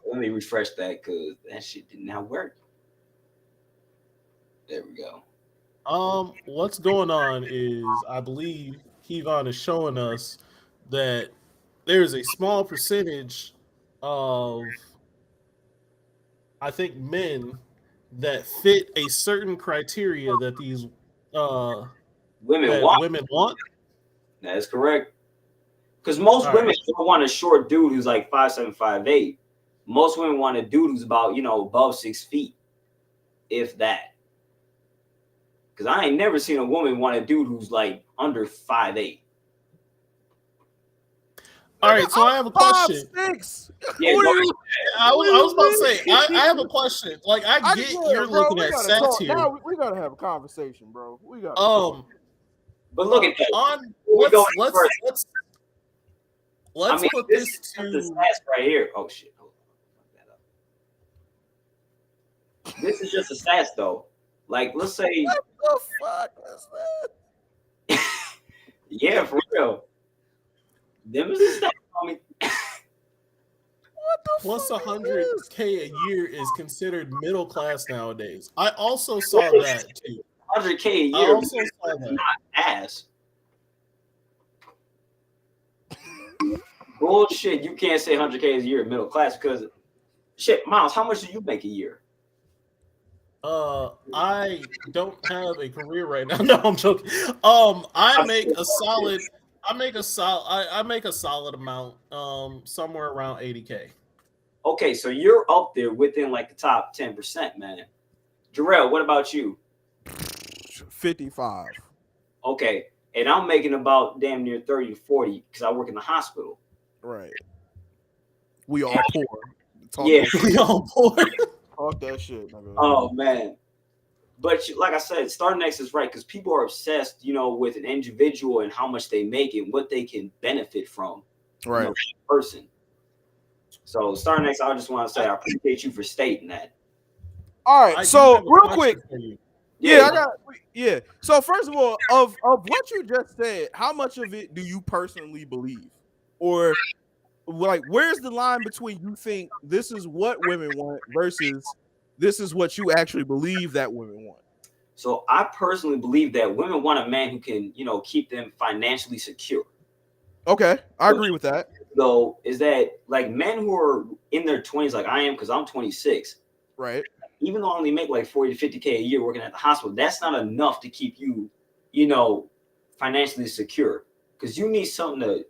Let me refresh that because that shit did not work. There we go. What's going on is I believe Keevan is showing us that there's a small percentage of, I think, men that fit a certain criteria that these women want. That is correct. Because most women don't want a short dude who's like 5'7", 5'8". Most women want a dude who's about, above 6 feet, if that. Because I ain't never seen a woman want a dude who's like under 5'8". All right, so I have a question. 5'6". Yeah, I was about to say, I have a question. Like, I get you're looking at stats here. Now we gotta have a conversation, bro. We got. But look at that. Let's put this to the stats right here. Oh shit! This is just the stats, though. Like, let's say. What the fuck is that? Yeah, for real. Them is the stats. What the plus fuck 100K a year is considered middle class nowadays. I also saw that too. 100K a year. I also saw that. Not ass. Bullshit. You can't say 100K a year middle class because shit, Miles, how much do you make a year? I don't have a career right now. No, I'm joking. I make a solid I make a solid amount, somewhere around 80K. Okay, so you're up there within like the top 10%, man. Jarrell, what about you? 55. Okay, and I'm making about damn near 30 to 40 because I work in the hospital. Right. We all poor. Talk Yeah, that shit. We all poor. Talk that shit, nigga. Oh man. But like I said, Star Next is right because people are obsessed, with an individual and how much they make and what they can benefit from, Right. Person. So Star Next, I just want to say I appreciate you for stating that. All right, so real quick, yeah. So first of all, of what you just said, how much of it do you personally believe, or like where's the line between you think this is what women want versus this is what you actually believe that women want? So I personally believe that women want a man who can, keep them financially secure. Okay, I agree with that. Though is that like men who are in their 20s, like I am, because I'm 26. Right. Even though I only make like 40 to 50K a year working at the hospital, that's not enough to keep you, financially secure. Because you need something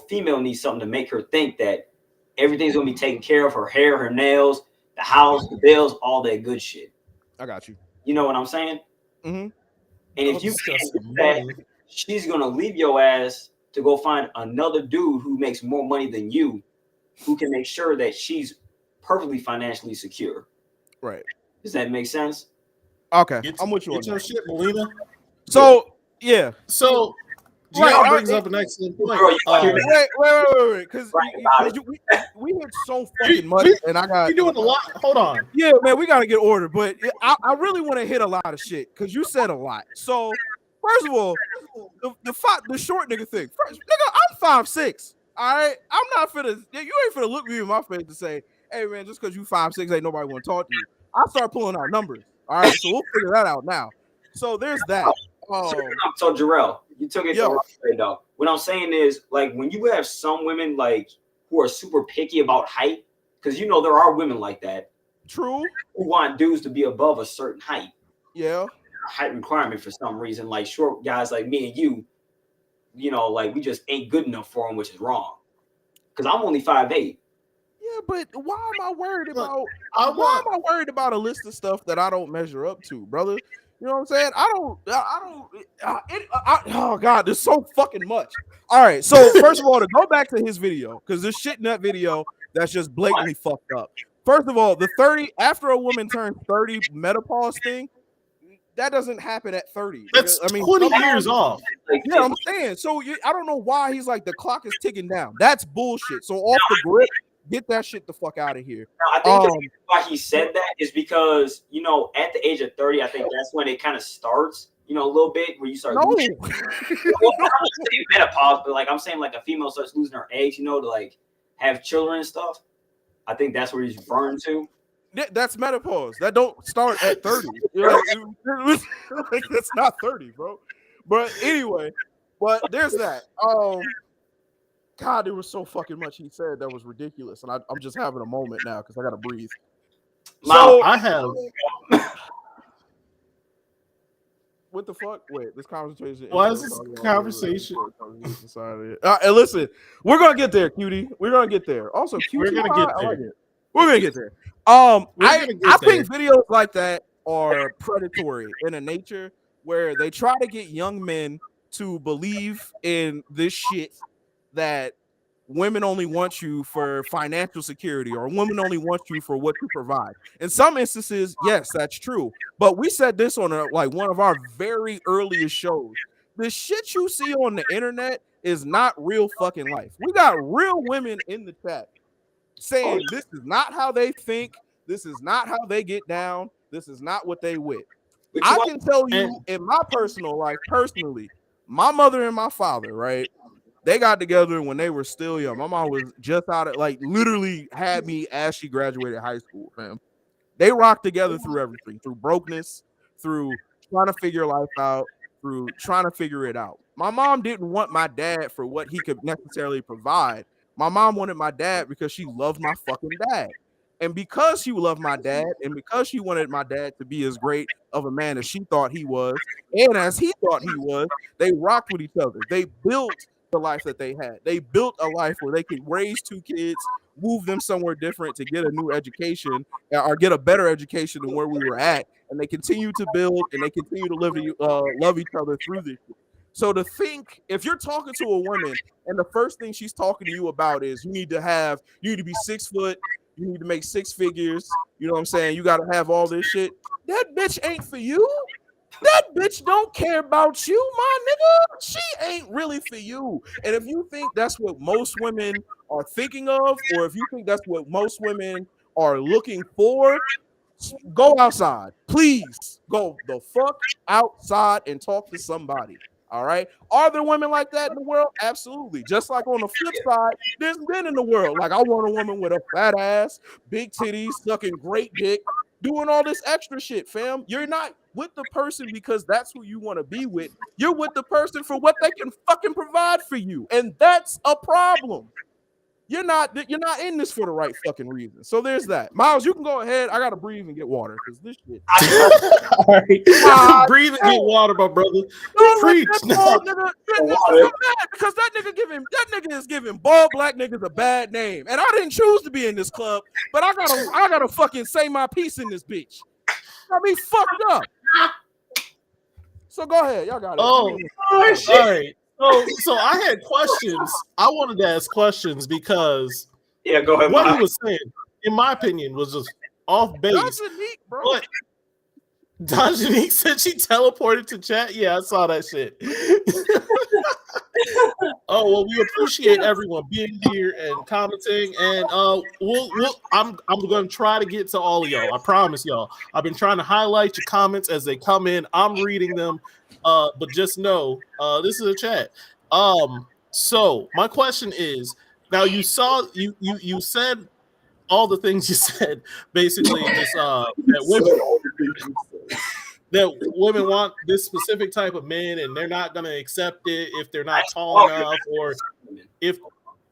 female needs something to make her think that everything's gonna be taken care of, her hair, her nails, the house, the bills, all that good shit. I got you. You know what I'm saying? Mm-hmm. And if you can't do that, she's gonna leave your ass to go find another dude who makes more money than you, who can make sure that she's perfectly financially secure. Right. Does that make sense? Okay, I'm with you on Get your that. shit, Melina. So yeah. So Right, brings up an excellent point. Wait, because we hit so fucking much, and I got you doing a lot. Hold on. Yeah, man, we gotta get ordered, but I really want to hit a lot of shit because you said a lot. So first of all, the short nigga thing. First, nigga, I'm 5'6". All right, I'm not finna. You ain't finna look me in my face and say, "Hey, man, just because you 5'6", ain't nobody want to talk to you." I start pulling out numbers. All right, so we'll figure that out now. So there's that. So Jarrell, you took it the wrong way though. What I'm saying is, like, when you have some women like who are super picky about height, because there are women like that. True. Who want dudes to be above a certain height. Yeah. A height requirement for some reason, like short guys like me and you, like we just ain't good enough for them, which is wrong. Because I'm only 5'8". Yeah, but why am I worried about? Why am I worried about a list of stuff that I don't measure up to, brother? You know what I'm saying? Oh God, there's so fucking much. All right, so first of all, to go back to his video, because there's shit in that video that's just blatantly fucked up. First of all, the 30 after a woman turns 30 menopause thing, that doesn't happen at 30. That's 20 years off. Yeah, I'm saying. So I don't know why he's like the clock is ticking down. That's bullshit. So off the grip, get that shit the fuck out of here. I think why he said that is because at the age of 30, I think that's when it kind of starts. A little bit where you start. No. Losing. I'm not saying menopause, but like I'm saying, like a female starts losing her eggs, to like have children and stuff. I think that's where he's referring to. That's menopause. That don't start at 30. Like, that's not 30, bro. But anyway, but there's that. God, there was so fucking much he said that was ridiculous, and I'm just having a moment now because I gotta breathe. So I have. What the fuck? Wait, this conversation. Why is this conversation? And listen, we're gonna get there, cutie. We're gonna get there. Also, cutie, we're gonna get there. Like we're gonna get there. I think videos like that are predatory in a nature where they try to get young men to believe in this shit that women only want you for financial security or women only want you for what you provide. In some instances, yes, that's true. But we said this on one of our very earliest shows. The shit you see on the internet is not real fucking life. We got real women in the chat saying this is not how they think. This is not how they get down. This is not what they with. I can tell you in my personal life, my mother and my father, right? They got together when they were still young. My mom was just out of literally had me as she graduated high school, fam. They rocked together through everything, through brokenness, through trying to figure life out, through trying to figure it out. My mom didn't want my dad for what he could necessarily provide. My mom wanted my dad because she loved my fucking dad. And because she loved my dad and because she wanted my dad to be as great of a man as she thought he was and as he thought he was, they rocked with each other. They built the life that they had. They built a life where they could raise 2 kids, move them somewhere different to get a new education or get a better education than where we were at, and they continue to build and they continue to love each other through this. So to think, if you're talking to a woman and the first thing she's talking to you about is you need to be 6 foot, you need to make 6 figures, you know what I'm saying? You got to have all this shit. That bitch ain't for you. That bitch don't care about you, my nigga. She ain't really for you. And if you think that's what most women are thinking of, or if you think that's what most women are looking for, go outside. Please go the fuck outside and talk to somebody. All right. Are there women like that in the world? Absolutely. Just like on the flip side, there's men in the world. Like I want a woman with a fat ass, big titties, sucking great dick, doing all this extra shit, fam. You're not with the person because that's who you want to be with. You're with the person for what they can fucking provide for you. And that's a problem. You're not in this for the right fucking reason. So there's that. Miles, you can go ahead. I gotta breathe and get water because this shit. All right. Breathe and get water, my brother. Preach. Nigga, because that nigga is giving bald black niggas a bad name. And I didn't choose to be in this club, but I gotta fucking say my piece in this bitch. Got me fucked up. So go ahead. Y'all got it. All right. So I had questions. I wanted to ask questions because go ahead. What he was saying, in my opinion, was just off base. Dajanique, bro. But Dajanique said she teleported to chat. Yeah, I saw that shit. Oh well, we appreciate everyone being here and commenting, and I'm gonna try to get to all of y'all. I promise y'all. I've been trying to highlight your comments as they come in. I'm reading them. But just know, this is a chat. So my question is, now you said all the things you said, basically just that women want this specific type of man and they're not gonna accept it if they're not tall enough, or if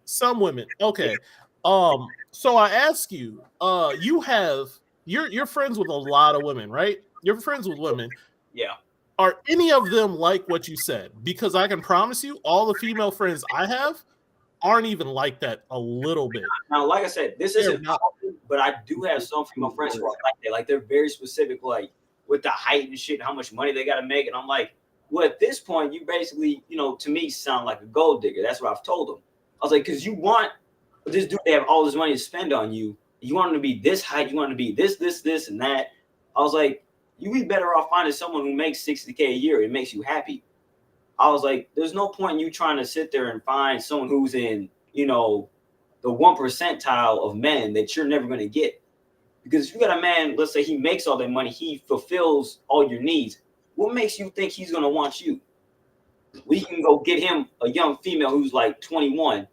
some women. Okay. So I ask you, you're friends with a lot of women, right? You're friends with women. Yeah. Are any of them like what you said? Because I can promise you, all the female friends I have aren't even like that a little bit. Now, like I said, this isn't not, but I do have some female friends who are like that. Like they're very specific, like with the height and shit, and how much money they got to make. And I'm like, well, at this point, you basically, to me, sound like a gold digger. That's what I've told them. I was like, because you want this dude to have all this money to spend on you. You want him to be this height. You want him to be this, and that. I was like, you'd be better off finding someone who makes $60K a year. It makes you happy. I was like, there's no point in you trying to sit there and find someone who's in, the 1 percentile of men that you're never going to get. Because if you got a man, let's say he makes all that money, he fulfills all your needs. What makes you think he's going to want you? We can go get him a young female who's like 21.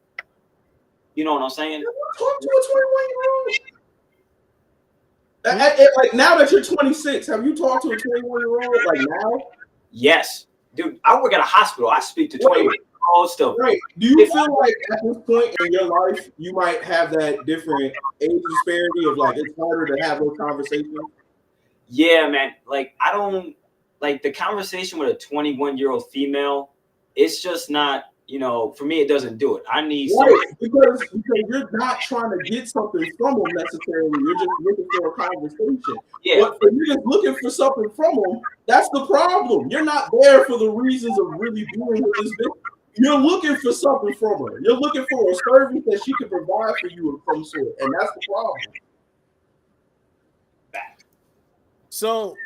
You know what I'm saying? Talk to a 21-year-old. Like now that you're 26, have you talked to a 21-year-old like now? Yes, dude. I work at a hospital. I speak to 21-year-olds still. Right. Do you feel like at this point in your life you might have that different age disparity of like it's harder to have those conversations? Yeah, man. Like I don't like the conversation with a 21-year-old female. It's just not. For me, it doesn't do it. I need because you're not trying to get something from them necessarily. You're just looking for a conversation. Yeah. But if you're just looking for something from them, that's the problem. You're not there for the reasons of really being with this bitch. You're looking for something from her. You're looking for a service that she can provide for you of some sort, and that's the problem. So,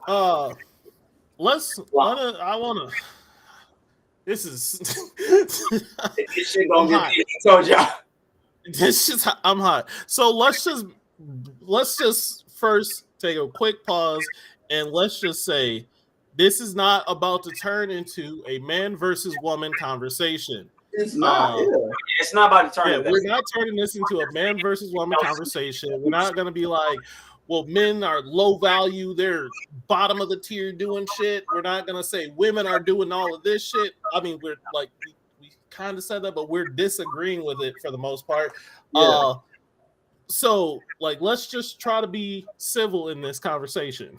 I wanna. This is. This shit gonna get me. I told y'all. I'm hot. So let's just first take a quick pause and let's just say this is not about to turn into a man versus woman conversation. It's not. It's not about to turn. We're not turning this into a man versus woman conversation. We're not gonna be like, well, men are low value, they're bottom of the tier doing shit. We're not gonna say women are doing all of this shit. I mean, we're like we kind of said that, but we're disagreeing with it for the most part. Yeah. So like let's just try to be civil in this conversation.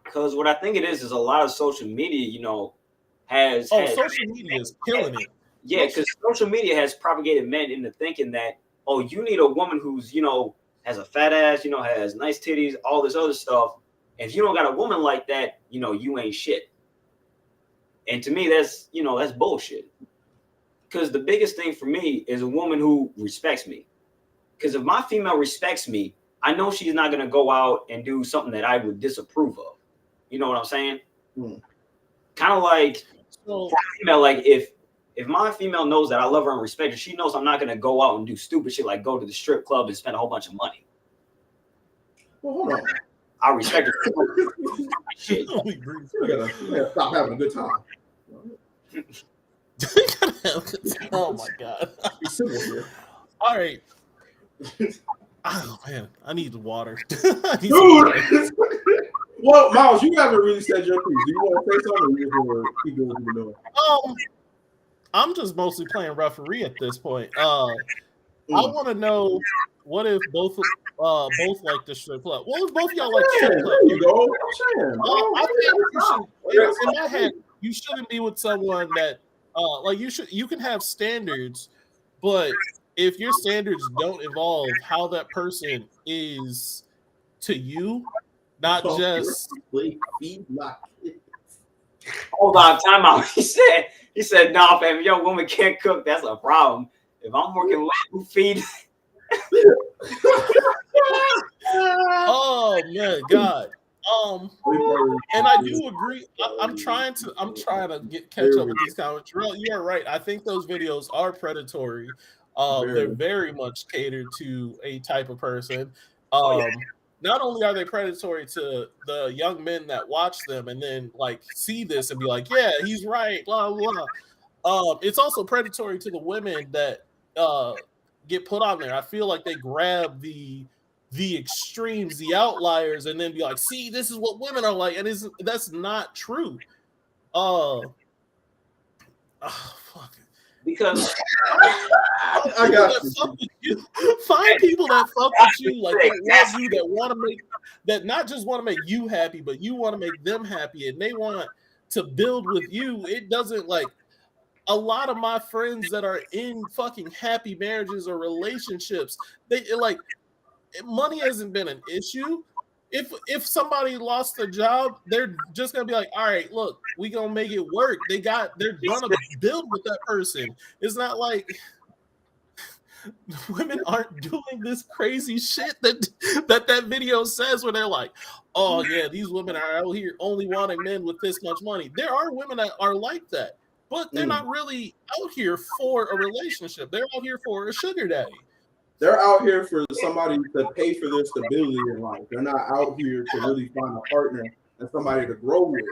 Because what I think it is a lot of social media, social media is killing it. Yeah, because social media has propagated men into thinking that, oh, you need a woman who's, has a fat ass, has nice titties, all this other stuff. If you don't got a woman like that, you ain't shit. And to me, that's bullshit. Because the biggest thing for me is a woman who respects me. Because if my female respects me, I know she's not going to go out and do something that I would disapprove of. You know what I'm saying? Kind of like, for a female, like if my female knows that I love her and respect her, she knows I'm not going to go out and do stupid shit like go to the strip club and spend a whole bunch of money. Well, hold on. I respect her. Shit. You gotta stop having a good time. Oh my god. Be simple here. All right. Oh man, I need water. Dude. Well, Miles, you haven't really said your piece. Do you want to say something, or you just want to keep doing what you're doing? I'm just mostly playing referee at this point. I want to know, what if both like the strip club? Well, if both of y'all like strip club, there you go. I think in my head, you shouldn't be with someone that you can have standards, but if your standards don't involve how that person is to you, not just hold on, time out. He said, nah, fam, your woman can't cook. That's a problem. If I'm working late, who feed? Oh man, God. And I do agree. I'm trying to catch up with these comments. You are right. I think those videos are predatory. They're very much catered to a type of person. Not only are they predatory to the young men that watch them and then like see this and be like, yeah, he's right, blah blah. It's also predatory to the women that get put on there. I feel like they grab the extremes, the outliers, and then be like, see, this is what women are like, and that's not true. Fuck it. Because I got you. Find people that fuck with you, like that love you, that want to make, that not just want to make you happy, but you want to make them happy, and they want to build with you. It doesn't, like, a lot of my friends that are in fucking happy marriages or relationships, they like, money hasn't been an issue. If somebody lost their job, they're just gonna be like, all right, look, we gonna make it work. They're gonna build with that person. It's not like women aren't doing this crazy shit that video says, where they're like, oh yeah, these women are out here only wanting men with this much money. There are women that are like that, but they're not really out here for a relationship. They're out here for a sugar daddy. They're out here for somebody to pay for their stability in life. They're not out here to really find a partner and somebody to grow with.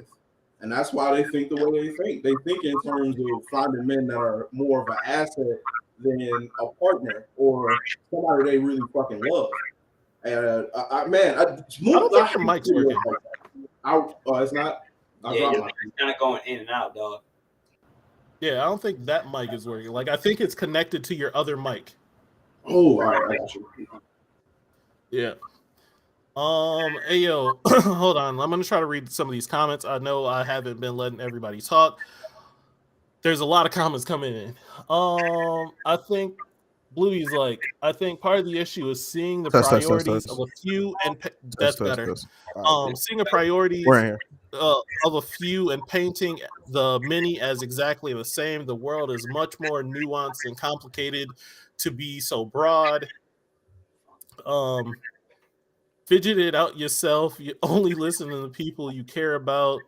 And that's why they think the way they think. They think in terms of finding men that are more of an asset than a partner or somebody they really fucking love. And I don't think your mic's working. It's not. It's kind of going in and out, dog. Yeah, I don't think that mic is working. Like, I think it's connected to your other mic. Oh, all right, I got you. Yeah. Hey, yo, hold on. I'm going to try to read some of these comments. I know I haven't been letting everybody talk. There's a lot of comments coming in. I think Bluey's like, I think part of the issue is seeing the priorities of a few and that's better. Seeing the priorities of a few and painting the many as exactly the same. The world is much more nuanced and complicated to be so broad. Fidget it out yourself. You only listen to the people you care about.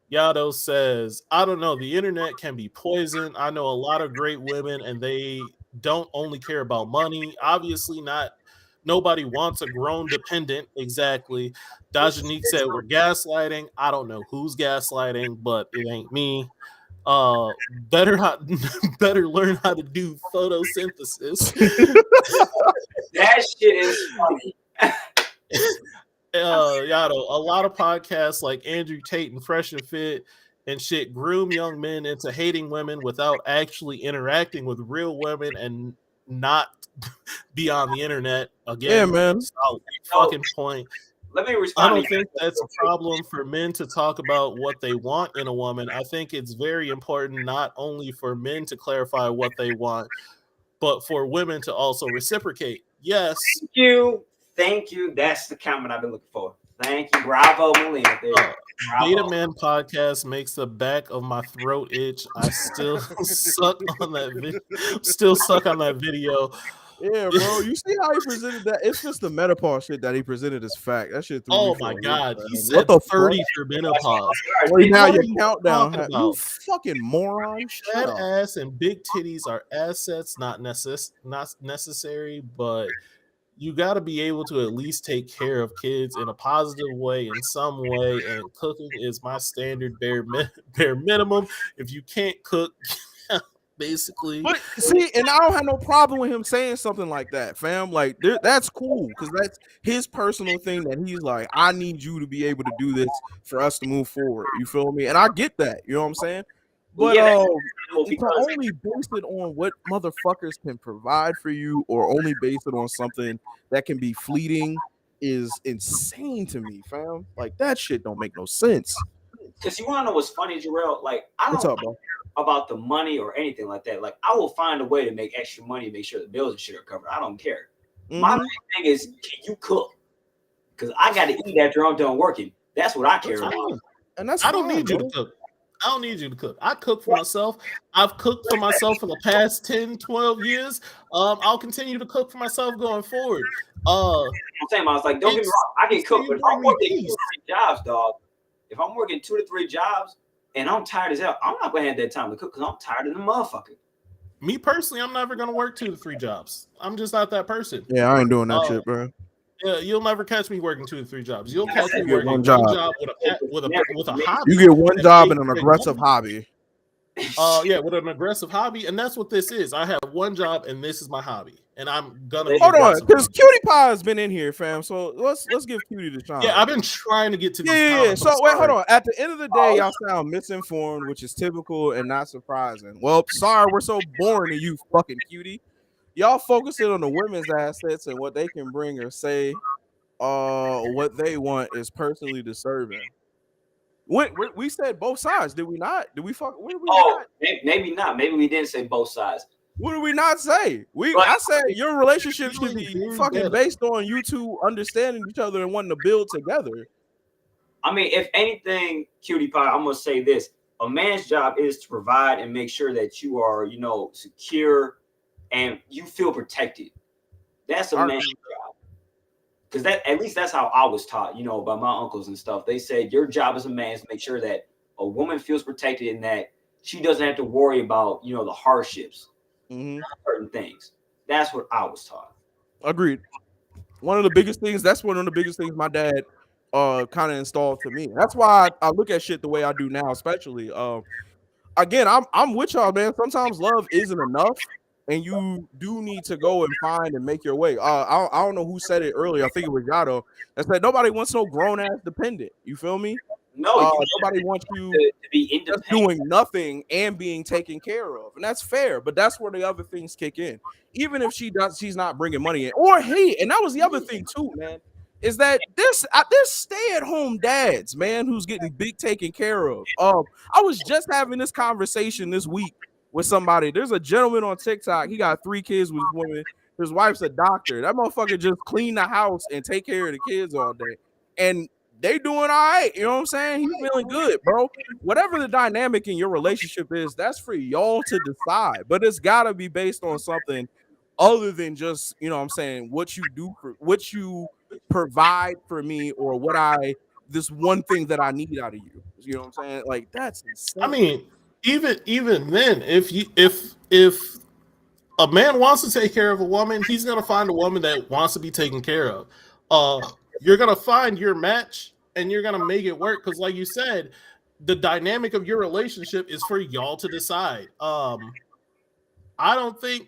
Yado says, I don't know. The internet can be poison. I know a lot of great women and they don't only care about money. Obviously not. Nobody wants a grown dependent. Exactly. Dajanique said we're gaslighting. I don't know who's gaslighting, but it ain't me. Better learn how to do photosynthesis. That shit is funny. Yado, a lot of podcasts like Andrew Tate and Fresh and Fit and shit groom young men into hating women without actually interacting with real women and not be on the internet. Again, yeah, man. Solid fucking point. let me respond. I don't think that's a problem for men to talk about what they want in a woman. I think it's very important not only for men to clarify what they want, but for women to also reciprocate. Yes. Thank you. That's the comment I've been looking for. Thank you. Bravo, Melina. Beta Man podcast makes the back of my throat itch. I still suck on that video. Yeah, bro. You see how he presented that? It's just the menopause shit that he presented as fact. That shit threw me. Oh for my a loop, god, man. he What said the 30 fuck? for menopause. Well, now What your are you countdown. talking You about? fucking moron. Shut Fat up. ass and big titties are assets, not necessary, but you got to be able to at least take care of kids in a positive way, in some way. And cooking is my standard bare minimum. If you can't cook, basically. But see, and I don't have no problem with him saying something like that, fam. Like that's cool because that's his personal thing that he's like, I need you to be able to do this for us to move forward. You feel me? And I get that. You know what I'm saying? But to only base it on what motherfuckers can provide for you, or only base it on something that can be fleeting, is insane to me, fam. Like that shit don't make no sense. Because you want to know what's funny, Jarrell? Like I What's don't up, bro? about the money or anything like that. Like I will find a way to make extra money, make sure the bills and shit are covered. I don't care. My main thing is, can you cook? Because I got to eat after I'm done working. That's what I care about. And that's I don't need you to cook. I don't need you to cook. I cook for myself. I've cooked for myself for the past 10, 12 years. I'll continue to cook for myself going forward. I'm saying, I was like, don't get me wrong, I can cook, but if I'm working 2 to 3 jobs, dog, if I'm working 2 to 3 jobs and I'm tired as hell, I'm not going to have that time to cook because I'm tired of the motherfucker. Me personally, I'm never going to work 2 to 3 jobs. I'm just not that person. Yeah, I ain't doing that shit, bro. Yeah, you'll never catch me working 2 to 3 jobs. You'll catch me working one job with a hobby. You get one job and an aggressive hobby. Yeah, with an aggressive hobby, and that's what this is. I have one job, and this is my hobby, and I'm gonna hold on, because Cutie Pie has been in here, fam. So let's give Cutie the chance. Yeah, I've been trying to get to. Yeah. So wait, hold on. At the end of the day, y'all sound misinformed, which is typical and not surprising. Well, sorry, we're so boring to you, fucking cutie. Y'all focusing on the women's assets and what they can bring or say. What they want is personally deserving. We said both sides, did we not? Did we fuck? Maybe not. Maybe we didn't say both sides. What did we not say? I said your relationship should be fucking based on you two understanding each other and wanting to build together. I mean, if anything, Cutie Pie, I'm gonna say this: a man's job is to provide and make sure that you are, secure and you feel protected. That's a man's job. Because at least that's how I was taught, by my uncles and stuff. They said your job as a man is to make sure that a woman feels protected and that she doesn't have to worry about, the hardships, certain things. That's what I was taught. Agreed. That's one of the biggest things my dad kind of installed to me. That's why I look at shit the way I do now, especially. Again, I'm with y'all, man. Sometimes love isn't enough. And you do need to go and find and make your way. I don't know who said it earlier. I think it was Yato. That said nobody wants no grown ass dependent. You feel me? No, nobody wants you to be independent, doing nothing and being taken care of, and that's fair. But that's where the other things kick in. Even if she's not bringing money in, or and that was the other thing too, man. Is that there's stay-at-home dads, man, who's getting big taken care of. I was just having this conversation this week with somebody. There's a gentleman on TikTok. He got 3 kids with his woman. His wife's a doctor. That motherfucker just clean the house and take care of the kids all day. And they doing all right. You know what I'm saying? He's feeling good, bro. Whatever the dynamic in your relationship is, that's for y'all to decide. But it's got to be based on something other than just, what you do what you provide for me, or this one thing that I need out of you. You know what I'm saying? Like, that's insane. I mean, even then, if a man wants to take care of a woman, he's gonna find a woman that wants to be taken care of. You're gonna find your match and you're gonna make it work because, like you said, the dynamic of your relationship is for y'all to decide. I don't think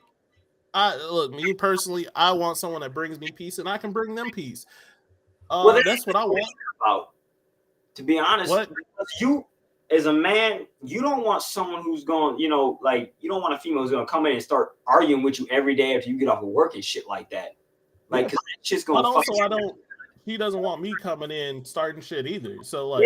me personally, I want someone that brings me peace and I can bring them peace. That's what I want. To be honest, you as a man, you don't want someone who's going, you don't want a female who's going to come in and start arguing with you every day after you get off of work and shit like that. Like, 'cause that shit's going to fuck you. he doesn't want me coming in starting shit either. So like,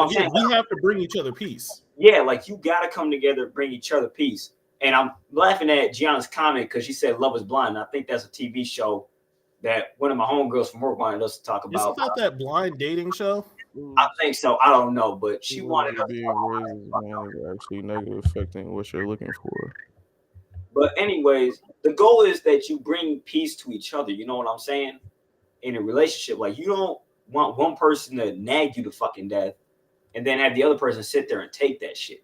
yeah, we have to bring each other peace. Yeah, like you gotta come together, bring each other peace. And I'm laughing at Gianna's comment because she said Love Is Blind. I think that's a TV show that one of my homegirls from work wanted us to talk about. Isn't that blind dating show? I think so. I don't know, but she wanted us being raised is actually negative affecting what you're looking for. But anyways, the goal is that you bring peace to each other. You know what I'm saying? In a relationship, like you don't want one person to nag you to fucking death and then have the other person sit there and take that shit.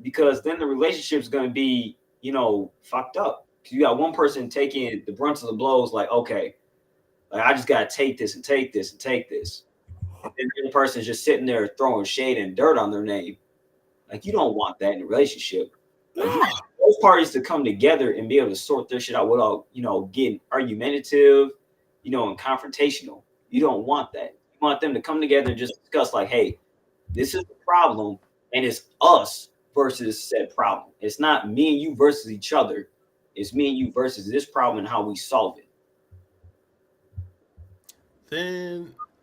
Because then the relationship's going to be, you know, fucked up. You got one person taking the brunt of the blows, like, okay, like I just got to take this and take this and take this. And the other person's just sitting there throwing shade and dirt on their name. Like, you don't want that in a relationship. Like, you want both parties to come together and be able to sort their shit out without, you know, getting argumentative, you know, and confrontational. You don't want that. You want them to come together and just discuss, like, hey, this is the problem, and it's us versus said problem. It's not me and you versus each other. It's me and you versus this problem and how we solve it.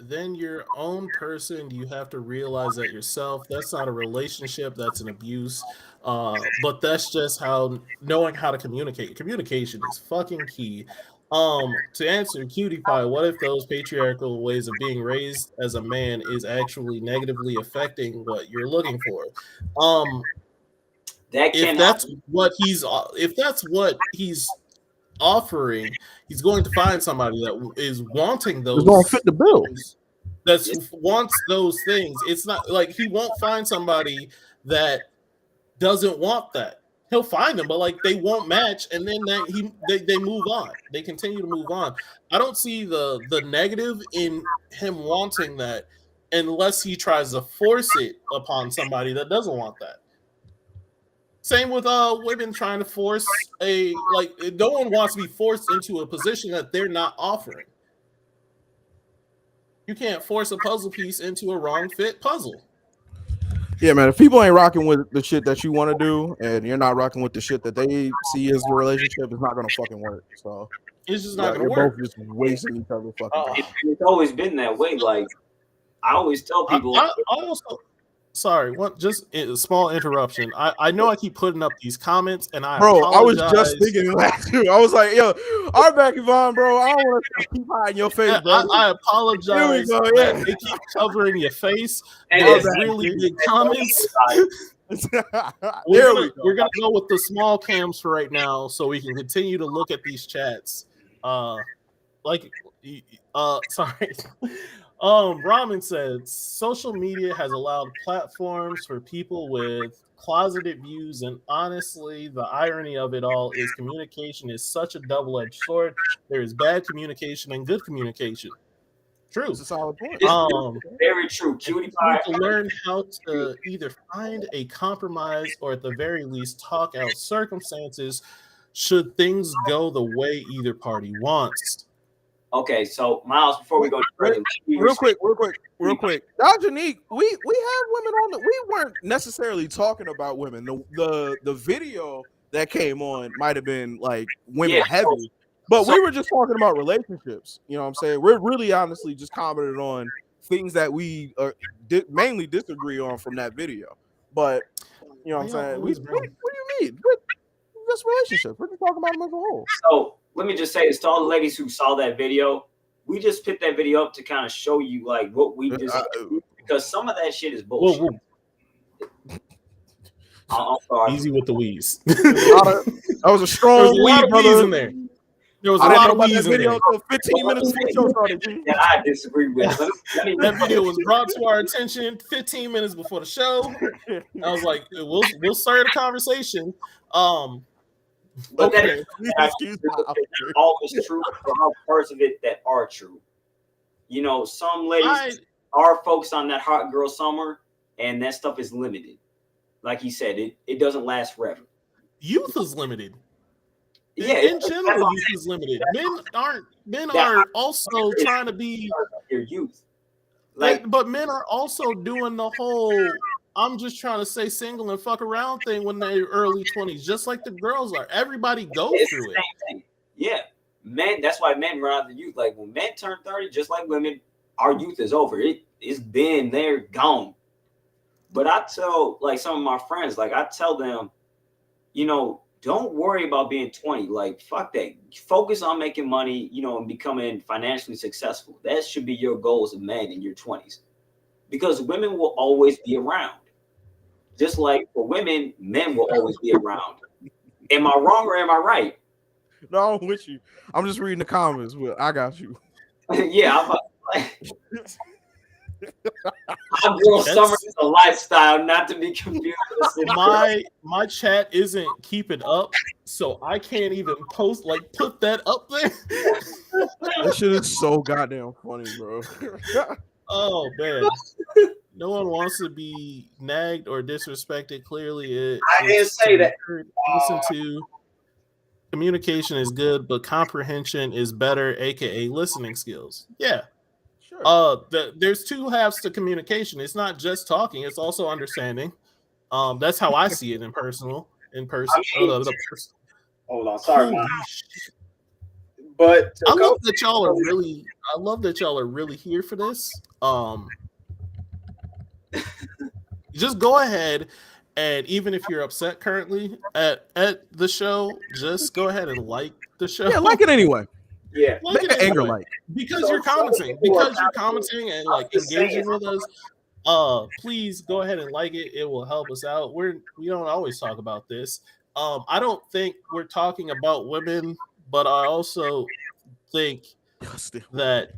Then your own person, you have to realize that yourself. That's not a relationship. That's an abuse. But that's just how knowing how to communicate. Communication is fucking key. To answer Cutie Pie, what if those patriarchal ways of being raised as a man is actually negatively affecting what you're looking for? If that's what he's offering, he's going to find somebody that is wanting those. It's going to fit the bill. That wants those things. It's not like he won't find somebody that doesn't want that. He'll find them, but like they won't match, and then they move on. They continue to move on. I don't see the negative in him wanting that unless he tries to force it upon somebody that doesn't want that. Same with women trying to force no one wants to be forced into a position that they're not offering. You can't force a puzzle piece into a wrong fit puzzle. Yeah, man. If people ain't rocking with the shit that you want to do, and you're not rocking with the shit that they see as the relationship, it's not gonna fucking work. So it's just not gonna work. You're both just wasting each other fucking time. It's always been that way. Like I always tell people. Sorry, just a small interruption. I know I keep putting up these comments, and I was just thinking that too. I was like, yo, all right, Keevan, bro. I don't want to keep hiding your face, bro. I apologize. They keep covering your face. And those really big comments. We're gonna go with the small cams for right now, so we can continue to look at these chats. Sorry. Ramen said social media has allowed platforms for people with closeted views, and honestly, the irony of it all is communication is such a double-edged sword. There is bad communication and good communication. True. That's a solid point. Very true. Cutie Pie. To learn how to either find a compromise or at the very least talk out circumstances should things go the way either party wants. Okay, so Miles, before we go further, real quick. Dr. Neek, we had women on we weren't necessarily talking about women. The video that came on might have been like women heavy, but we were just talking about relationships. You know what I'm saying? We're really honestly just commented on things that we mainly disagree on from that video. But you know what I'm saying? What do you mean? Just relationships. We're just talking about them as a whole. So let me just say this to all the ladies who saw that video. We just put that video up to kind of show you like what we just because some of that shit is bullshit. I'm sorry. Easy with the wheeze. That was a strong wheeze in there. There was a lot of wheeze in there. 15 minutes before the show started. That I disagree with. That video was brought to our attention 15 minutes before the show. I was like, we'll start a conversation. But that is always true for how parts of it that are true. You know, some ladies are focused on that hot girl summer, and that stuff is limited. Like he said, it doesn't last forever. Youth is limited. Yeah, in general, youth is limited. Men are also trying to be your youth. But men are also doing the whole I'm just trying to stay single and fuck around thing when they're early 20s, just like the girls are. Everybody goes through it. Thing. Yeah. Men, that's why men run out of the youth. Like when men turn 30, just like women, our youth is over. It's been there, gone. But I tell like some of my friends, like I tell them, you know, don't worry about being 20. Like, fuck that. Focus on making money, you know, and becoming financially successful. That should be your goal as a man in your 20s. Because women will always be around. Just like for women, men will always be around. Am I wrong or am I right? No, I'm with you. I'm just reading the comments, but I got you. Yeah, I'm girl summer is a lifestyle, not to be confused. My chat isn't keeping up, so I can't even put that up there. That shit is so goddamn funny, bro. Oh man, no one wants to be nagged or disrespected. Clearly, I didn't say that. Listen to. Communication is good, but comprehension is better, aka listening skills. Yeah. Sure. There's two halves to communication. It's not just talking, it's also understanding. That's how I see it in person. Hold on, sorry, man. But I love that y'all are really here for this. Just go ahead. And even if you're upset currently at the show, just go ahead and like the show. Yeah, like it anyway. Yeah, like it anger anyway. like because you're commenting and like engaging with us. Please go ahead and like it. It will help us out. We don't always talk about this. I don't think we're talking about women, but I also think that.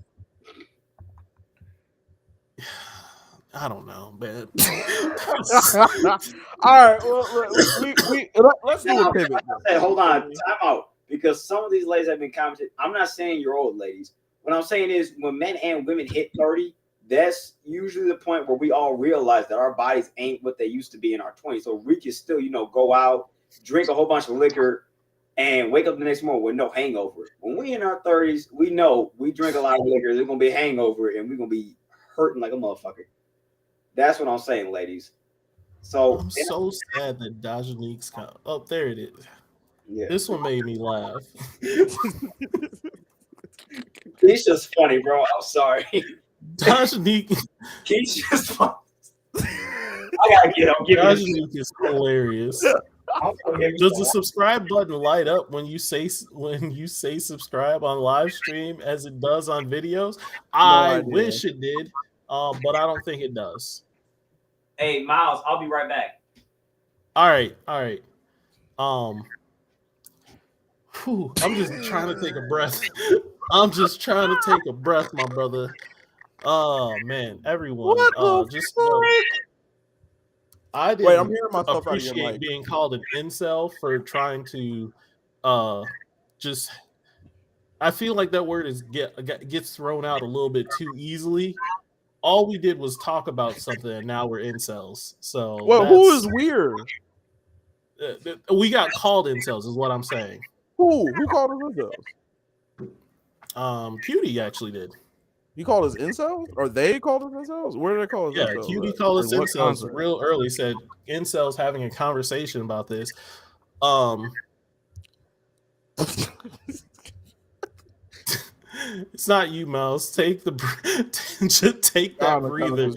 I don't know, man. All right, well, let's do a pivot. Hey, hold on, time out. Because some of these ladies have been commenting. I'm not saying you're old ladies. What I'm saying is when men and women hit 30, that's usually the point where we all realize that our bodies ain't what they used to be in our 20s. So we can still, you know, go out, drink a whole bunch of liquor, and wake up the next morning with no hangover. When we in our 30s, we know we drink a lot of liquor. There's gonna be a hangover, and we're gonna be hurting like a motherfucker. That's what I'm saying, ladies. So I'm so sad that Dajanique's count. Oh, there it is. Yeah. This one made me laugh. He's just funny, bro. I'm sorry. Dajanique. He's just funny. I gotta get him. Dajanique is hilarious. Does the subscribe button light up when you say subscribe on live stream as it does on videos? I wish it did. But I don't think it does. Hey, Miles, I'll be right back. All right. I'm just trying to take a breath. My brother. Oh man, everyone. I didn't I'm hearing myself appreciate being called an incel for trying to just. I feel like that word gets thrown out a little bit too easily. All we did was talk about something, and now we're incels. So, well, who is weird? We got called incels, is what I'm saying. Who called us incels? Cutie actually did. He called us incels, or they called us incels? Where did they call us? Yeah, incels? Cutie called us incels real early. Said incels having a conversation about this. It's not you, Mouse. Take that breather.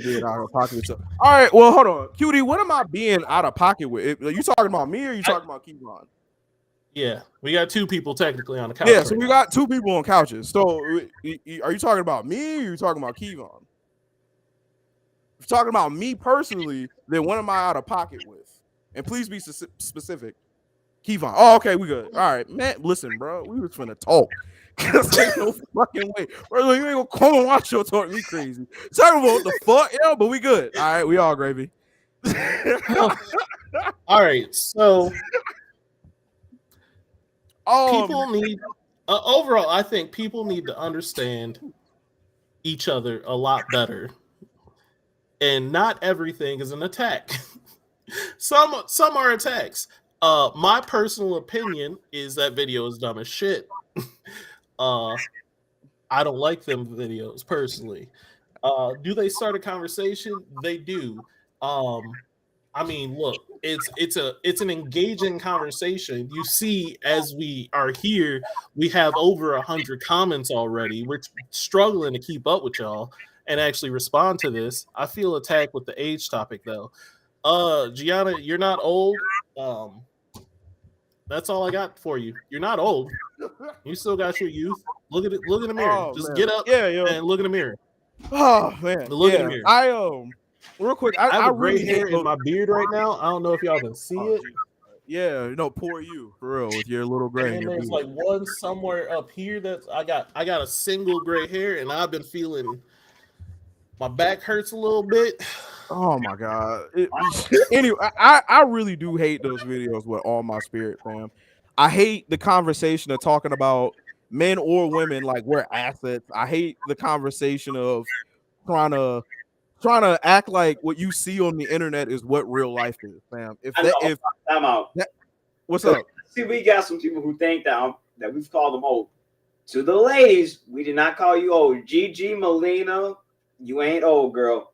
All right, well, hold on, Cutie. What am I being out of pocket with? Are you talking about me, or are you talking about Keevan? Yeah, we got two people technically on the couch. Yeah, so we got two people on couches. So, are you talking about me, or are you talking about Keevan? If you're talking about me personally, then what am I out of pocket with? And please be specific. Keevan. Oh, okay, we good. All right, man. Listen, bro, we was finna talk. Ain't no fucking way. Bro, you ain't gonna come and watch your talk me crazy. Talking about what the fuck, yeah, but we good. All right, we all gravy. All right, so people need overall, I think people need to understand each other a lot better. And not everything is an attack. Some are attacks. My personal opinion is that video is dumb as shit. I don't like them videos personally. Do they start a conversation? They do. I mean, look, it's an engaging conversation. You see, as we are here, we have over 100 comments already. We're struggling to keep up with y'all, and actually respond to this. I feel attacked with the age topic though. Gianna, you're not old. That's all I got for you. You're not old. You still got your youth. Look at it. Look in the mirror. Oh, Just man. get up and look in the mirror. Oh man, Look in the mirror. Real quick, I have I a gray really hair hate in my beard right now. I don't know if y'all can see it. Yeah, no, poor you for real with your little gray. And there's like one somewhere up here that I got a single gray hair, and I've been feeling my back hurts a little bit. Oh my god. Anyway, I really do hate those videos with all my spirit, fam. I hate the conversation of talking about men or women like we're assets. I hate the conversation of trying to act like what you see on the internet is what real life is, fam. I'm out. What's up? See, we got some people who think that we've called them old. To the ladies, we did not call you old. Gigi Molina, you ain't old, girl.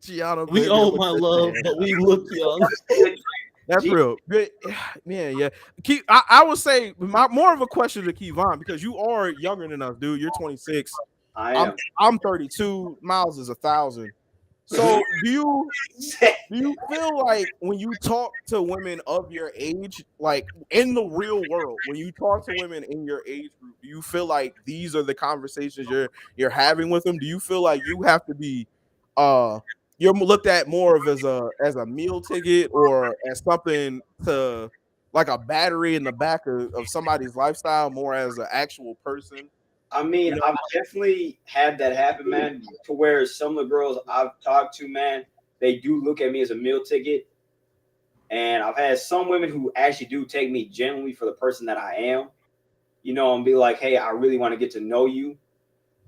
Gianna, we old, my love, but we look young. That's real. Yeah. I would say more of a question to Keevan, because you are younger than us, dude. You're 26. I'm 32. Miles is 1,000. So do you feel like when you talk to women of your age, like in the real world, when you talk to women in your age group, do you feel like these are the conversations you're having with them? Do you feel like you have to be you're looked at more of as a meal ticket, or as something to like a battery in the back of somebody's lifestyle, more as an actual person? I mean, I've definitely had that happen, man, to where some of the girls I've talked to, man, they do look at me as a meal ticket. And I've had some women who actually do take me genuinely for the person that I am, and be like, hey, I really want to get to know you.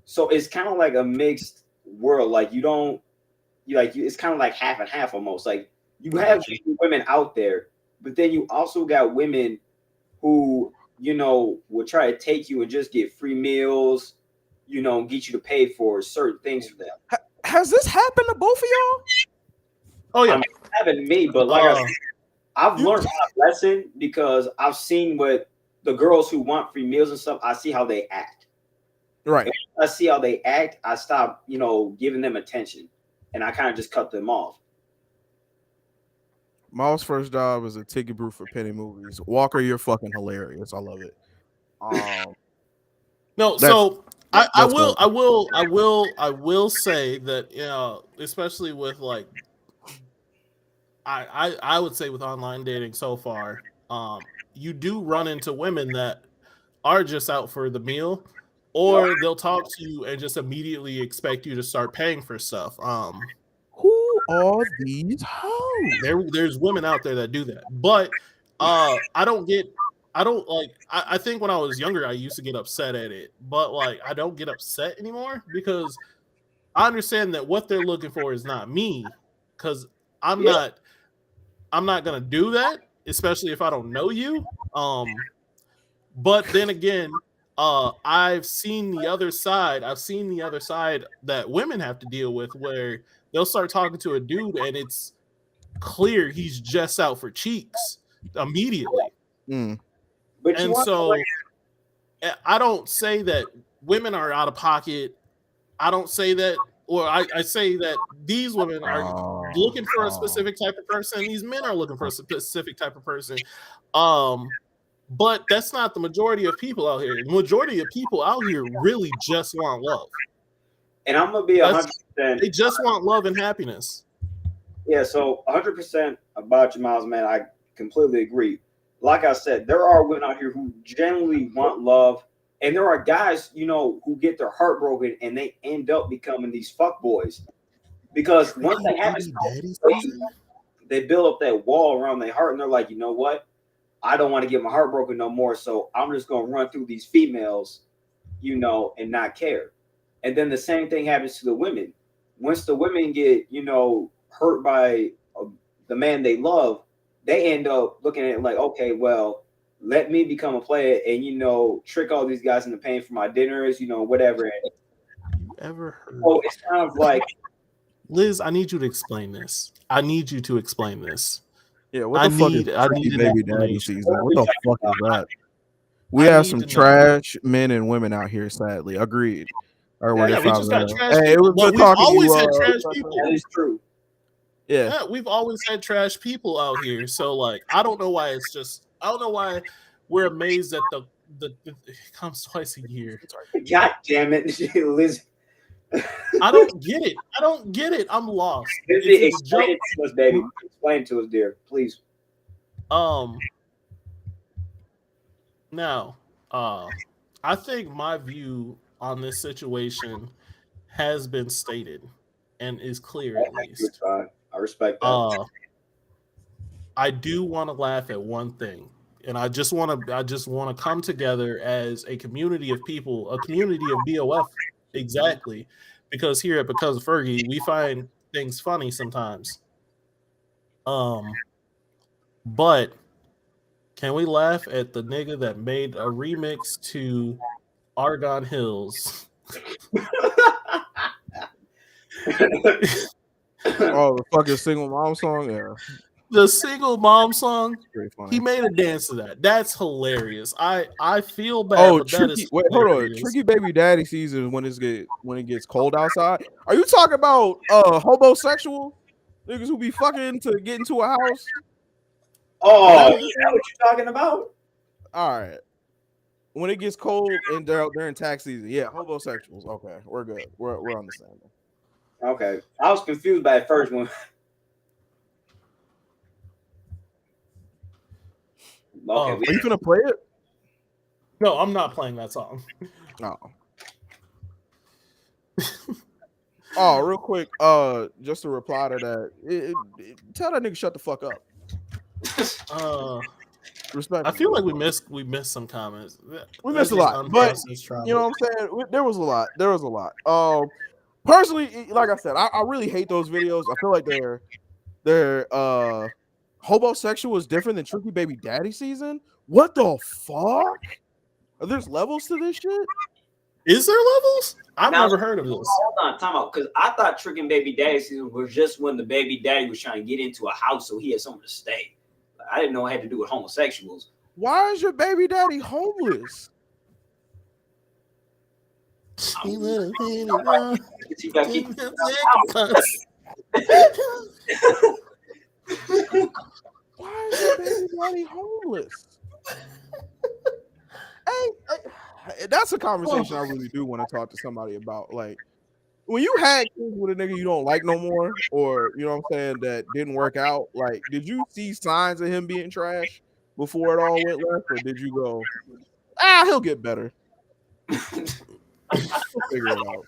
So it's kind of like a mixed world. Like it's kind of like half and half almost. Like you have women out there, but then you also got women who, will try to take you and just get free meals, get you to pay for certain things for them. Has this happened to both of y'all? Oh yeah, I mean, it happened to me, but like I said, I've learned a lesson because I've seen what the girls who want free meals and stuff. I see how they act. Right. And I see how they act. I stop, giving them attention, and I kind of just cut them off. Miles' first job was a ticket booth for Penny Movies. Walker, you're fucking hilarious. I love it. No, so I will say that, especially with like, I would say with online dating so far, you do run into women that are just out for the meal, or they'll talk to you and just immediately expect you to start paying for stuff. Who are these hoes? There's women out there that do that, but I think when I was younger, I used to get upset at it, but like I don't get upset anymore because I understand that what they're looking for is not me, because I'm not gonna do that, especially if I don't know you. But then again, I've seen the other side. I've seen the other side that women have to deal with, where they'll start talking to a dude and it's clear he's just out for cheeks immediately. And so I don't say that women are out of pocket. I don't say that, or I say that these women are looking for a specific type of person. These men are looking for a specific type of person. But that's not the majority of people out here. The majority of people out here really just want love. And I'm going to be 100%. They just want love and happiness. Yeah, so 100% about you, Miles, man. I completely agree. Like I said, there are women out here who genuinely want love. And there are guys, who get their heart broken and they end up becoming these fuck boys. Because once they have they build up that wall around their heart and they're like, you know what? I don't want to get my heart broken no more. So I'm just going to run through these females, and not care. And then the same thing happens to the women. Once the women get, hurt by the man they love, they end up looking at it like, okay, well, let me become a player and, trick all these guys into paying for my dinners, whatever. You ever heard? So it's kind of like, Liz, I need you to explain this. Yeah, what the fuck is baby daddy season? What the fuck is that? We have some trash men and women out here, sadly. Agreed. Or were Yeah, they we just got 5-0? trash Hey, it people. was But good we've talking to always you. had trash people. That is true. Yeah. Yeah, we've always had trash people out here. So like, I don't know why we're amazed that the it comes twice a year. God damn it, Liz. I don't get it. I'm lost. Lizzie, It's a explain joke. it to us, baby. Explain it to us, dear, please. Now, I think my view on this situation has been stated and is clear at least. I respect that. I do want to laugh at one thing, and I just want to come together as a community of people, a community of BOF, exactly, because here at Because of Fergie, we find things funny sometimes. But can we laugh at the nigga that made a remix to Argon Hills? Oh, the fucking single mom song. Yeah, The single mom song. pretty funny. He made a dance to that. That's hilarious. I feel bad, Oh, but that tricky. is Wait, hold on. hilarious. Tricky baby daddy season when it gets cold outside. Are you talking about homosexual niggas who be fucking to get into a house? Oh, is that what you're talking about? All right. When it gets cold and during tax season, yeah, homosexuals. Okay, we're good. We're understanding. Okay, I was confused by the first one. Okay, Are you gonna play it? No, I'm not playing that song. No. Oh, real quick, just to reply to that, tell that nigga shut the fuck up. Respect. I feel like we missed some comments. We missed a lot, but you know what I'm saying. There was a lot. Personally, like I said, I really hate those videos. I feel like they're homosexual is different than Tricky Baby Daddy season. What the fuck? There's levels to this shit. Is there levels? I've never heard of this. Hold on, time out, because I thought Tricking Baby Daddy season was just when the baby daddy was trying to get into a house so he had somewhere to stay. I didn't know it had to do with homosexuals. Why is your baby daddy homeless? Why is your baby daddy homeless? Hey, that's a conversation I really do want to talk to somebody about. Like, when you had kids with a nigga you don't like no more, or you know what I'm saying, that didn't work out, like, did you see signs of him being trash before it all went left, or did you go, he'll get better? He'll figure it out.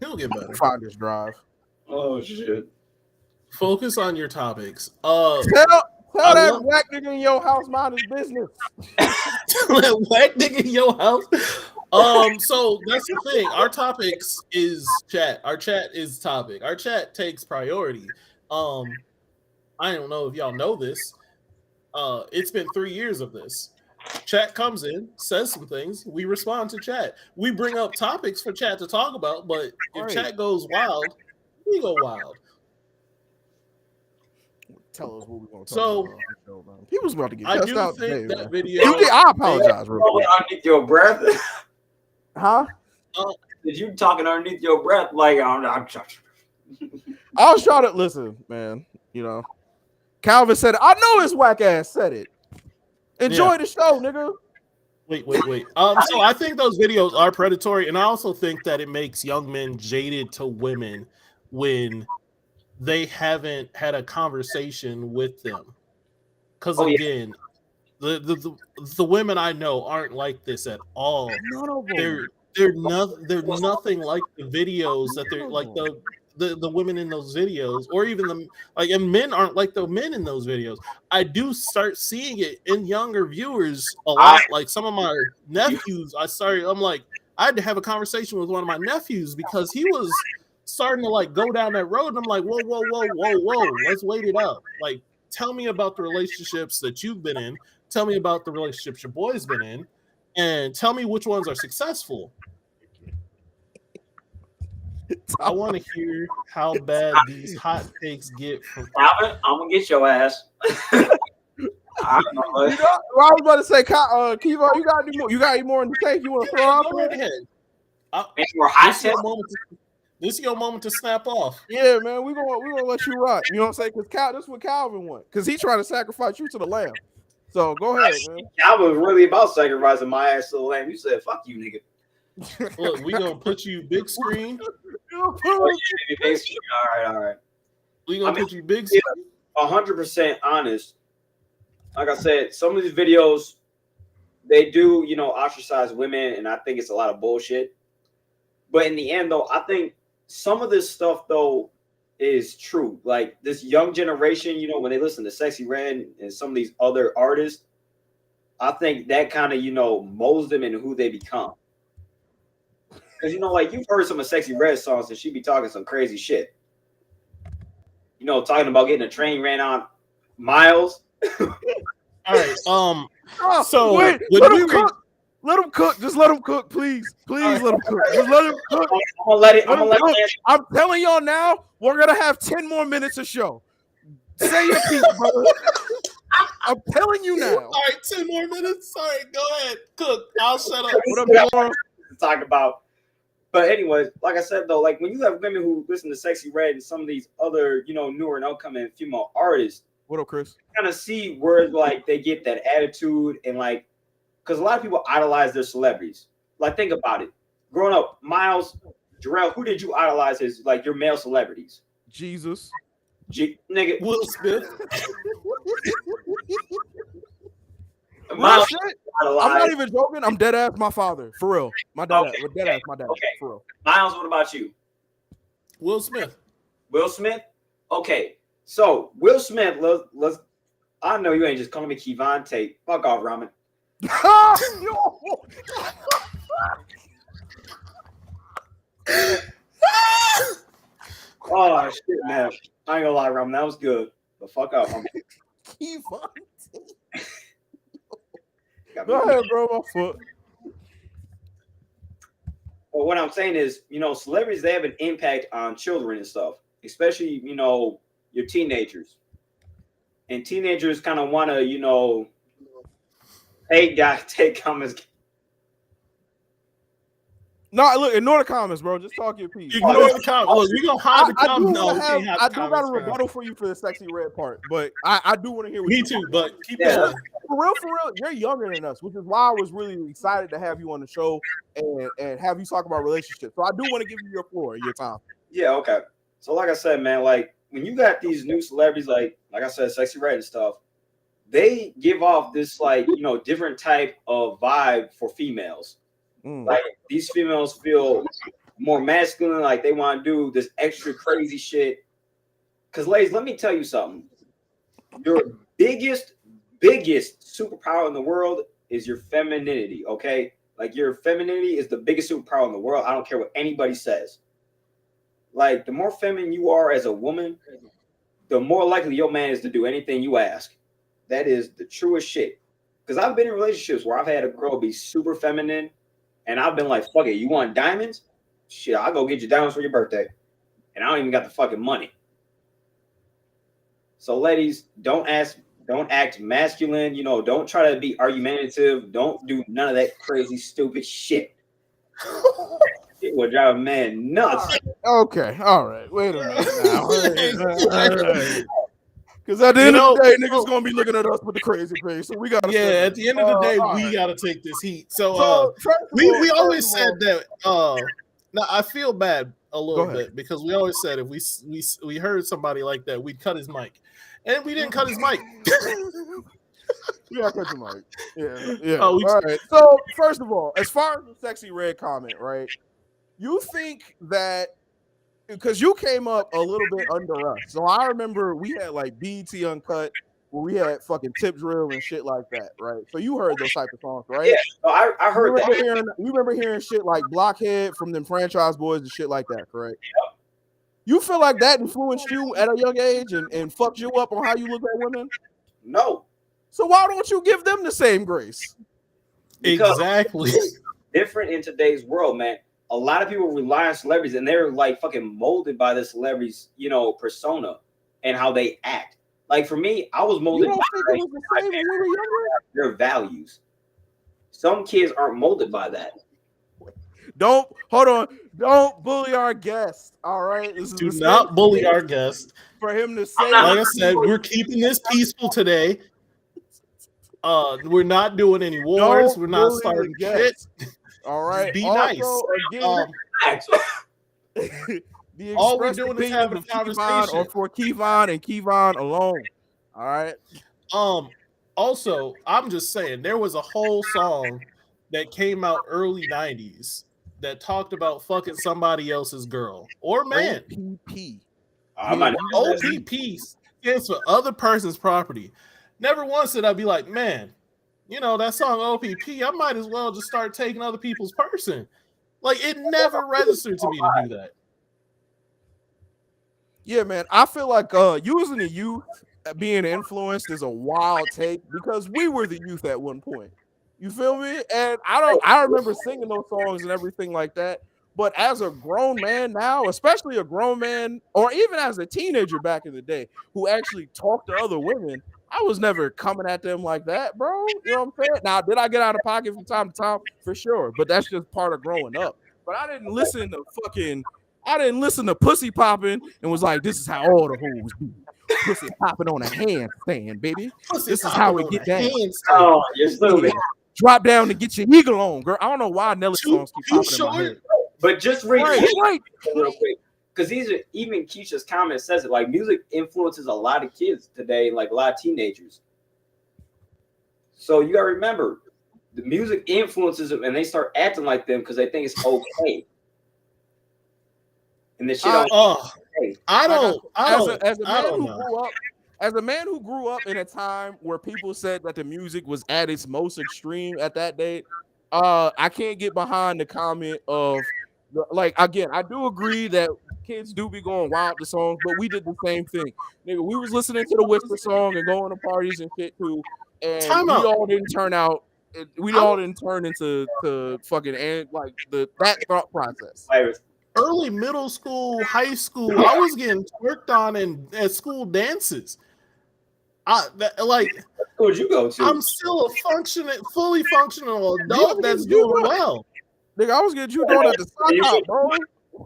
He'll get better. Find his drive. Oh shit. Focus on your topics. Tell that whack nigga in your house mind his business. That whack nigga in your house. So that's the thing. Our topics is chat. Our chat is topic. Our chat takes priority. I don't know if y'all know this. It's been 3 years of this. Chat comes in, says some things. We respond to chat. We bring up topics for chat to talk about, but if chat goes wild, we go wild. Tell us what we're going to talk about. He was about to get I cussed do out think today, that man. video. I apologize. Real quick. Underneath your breath? Huh? Did you talking underneath your breath? Like, I was trying to listen, man. You know, Calvin said it. I know his whack ass said it. Enjoy the show, nigga. Wait. So I think those videos are predatory, and I also think that it makes young men jaded to women when they haven't had a conversation with them. Because again, the women I know aren't like this at all. None of them. They're nothing like the videos that they're like the women in those videos, or even and men aren't like the men in those videos. I do start seeing it in younger viewers a lot. Like some of my nephews, I'm like, I had to have a conversation with one of my nephews because he was starting to like go down that road, and I'm like, whoa, let's wait it out. Like, tell me about the relationships that you've been in. Tell me about the relationships your boy's been in, and tell me which ones are successful. I want to hear how bad these hot takes get from. Calvin, I'm gonna get your ass. I don't know. I was about to say, Keevan, you got any more in the tank? You want to throw out? Go right ahead. More hot this is your moment to snap off. Yeah, man, we gonna let you rock. You know what I'm saying? Because this is what Calvin want. Because he trying to sacrifice you to the lamb. So go ahead, man. Calvin was really about sacrificing my ass to the lamb. You said, "Fuck you, nigga." Look, we gonna put you big screen. All right. We gonna put you big screen. 100% honest. Like I said, some of these videos, they do, ostracize women, and I think it's a lot of bullshit. But in the end, though, I think some of this stuff, though, is true. Like this young generation, when they listen to Sexy Red and some of these other artists, I think that kind of, molds them into who they become. Because, like you've heard some of Sexy Red songs and she be talking some crazy shit. Talking about getting a train ran on miles. All right. So wait, let him cook. Let him cook. Just let him cook, please. Please let him cook. Just let him cook. I'm gonna let it. I'm telling y'all now, we're gonna have 10 more minutes of show. Say your piece, brother. I'm telling you now. All right, 10 more minutes. All right, go ahead. Cook. I'll shut up. What up, y'all? Talk about. But anyways, like I said though, like when you have women who listen to Sexy Red and some of these other, newer and upcoming female artists, what up, Chris? Kind of see where like they get that attitude and like, because a lot of people idolize their celebrities. Like think about it. Growing up, Miles, Jarrell, who did you idolize as like your male celebrities? Jesus. Nigga. Will Smith. Miles, I'm not even joking. I'm dead ass my father. For real. My dad. Okay. My dad. Okay. For real. Miles, what about you? Will Smith. Will Smith? Okay. So Will Smith, let's I know you ain't just calling me Keevan Tate. Fuck off, Ramen. Oh shit, man. I ain't gonna lie, Ramen. That was good. But fuck off. Keevan Tate. Go ahead, bro. My foot. But what I'm saying is, celebrities, they have an impact on children and stuff, especially, your teenagers. And teenagers kind of want to, take comments. No, look, ignore the comments, bro. Just talk your piece. Ignore the comments. Look, we gonna hide the comments. I do got a rebuttal for you for the Sexy Red part, but I do want to hear what Me you too, want. but keep going. For real, you're younger than us, which is why I was really excited to have you on the show and have you talk about relationships. So I do want to give you your floor, your time. Yeah, okay. So like I said, man, like when you got these new celebrities, like I said, Sexy Red and stuff, they give off this like, different type of vibe for females. Like these females feel more masculine, like they want to do this extra crazy shit. Because ladies, let me tell you something. Your biggest superpower in the world is your femininity, okay? Like your femininity is the biggest superpower in the world. I don't care what anybody says. Like the more feminine you are as a woman, the more likely your man is to do anything you ask. That is the truest shit. Because I've been in relationships where I've had a girl be super feminine and I've been like, fuck it, you want diamonds? Shit, I'll go get you diamonds for your birthday. And I don't even got the fucking money. So ladies, don't act masculine, don't try to be argumentative. Don't do none of that crazy, stupid shit. It will drive a man nuts. Okay, all right. Wait a minute now. Because at the end of the day, niggas gonna be looking at us with the crazy face. So we gotta at the end of the day, we gotta take this heat. So we always said that now I feel bad a little bit because we always said if we heard somebody like that, we'd cut his mic. And we didn't cut his mic. Yeah, cut your mic. Yeah. All right. So first of all, as far as the Sexy Red comment, right? You think that because you came up a little bit under us. So I remember we had like BET Uncut where we had fucking Tip Drill and shit like that, right? So you heard those type of songs, right? Yeah, so I heard that. You remember hearing shit like Blockhead from them Franchise Boys and shit like that, correct? Yep. You feel like that influenced you at a young age and fucked you up on how you look at women? No. So why don't you give them the same grace? Because exactly. Different in today's world, man. A lot of people rely on celebrities and they're like fucking molded by the celebrities, persona and how they act. Like for me, I was molded by their values. Some kids aren't molded by that. Don't hold on. Don't bully our guest. All right. This is Do the not safe bully space our guest. for him to say. Like I said, we're keeping this peaceful today. We're not doing any wars. Don't We're not bully starting the shit. guest. All right. Be Also, nice. again, the All we're expressed doing is opinions having a of Keevan conversation. are for Keevan and Keevan alone. All right. Also, I'm just saying there was a whole song that came out early 90s that talked about fucking somebody else's girl or man. OPP. OPP stands for other person's property. Never once did I be like, man, you know, that song OPP, I might as well just start taking other people's person. Like, it never registered to me to do that. Yeah, man. I feel like using the youth being influenced is a wild take because we were the youth at one point. You feel me? And I remember singing those songs and everything like that. But as a grown man now, especially a grown man, or even as a teenager back in the day, who actually talked to other women, I was never coming at them like that, bro. You know what I'm saying? Now, did I get out of pocket from time to time? For sure. But that's just part of growing up. But I didn't listen to pussy popping and was like, this is how all the hoes do. Pussy popping on a handstand, baby. This is how we get down. Oh, you're stupid. Drop down to get your eagle on, girl. I don't know why Nelly songs keep popping in my head. But just read right. real quick, because even Keisha's comment says it. Like, music influences a lot of kids today, like a lot of teenagers. So you gotta remember, the music influences them, and they start acting like them because they think it's okay. And the shit. As a man who grew up in a time where people said that the music was at its most extreme at that date, I can't get behind the comment of like, again, I do agree that kids do be going wild to songs, but we did the same thing. Nigga, we was listening to the Whisper song and going to parties and shit too, and all didn't turn out. We all didn't turn into fucking like that thought process. Early middle school, high school, I was getting twerked on at school dances. What would you go to? I'm still a fully functional adult that's doing well. Nigga, I was getting you doing at the sock hop, bro.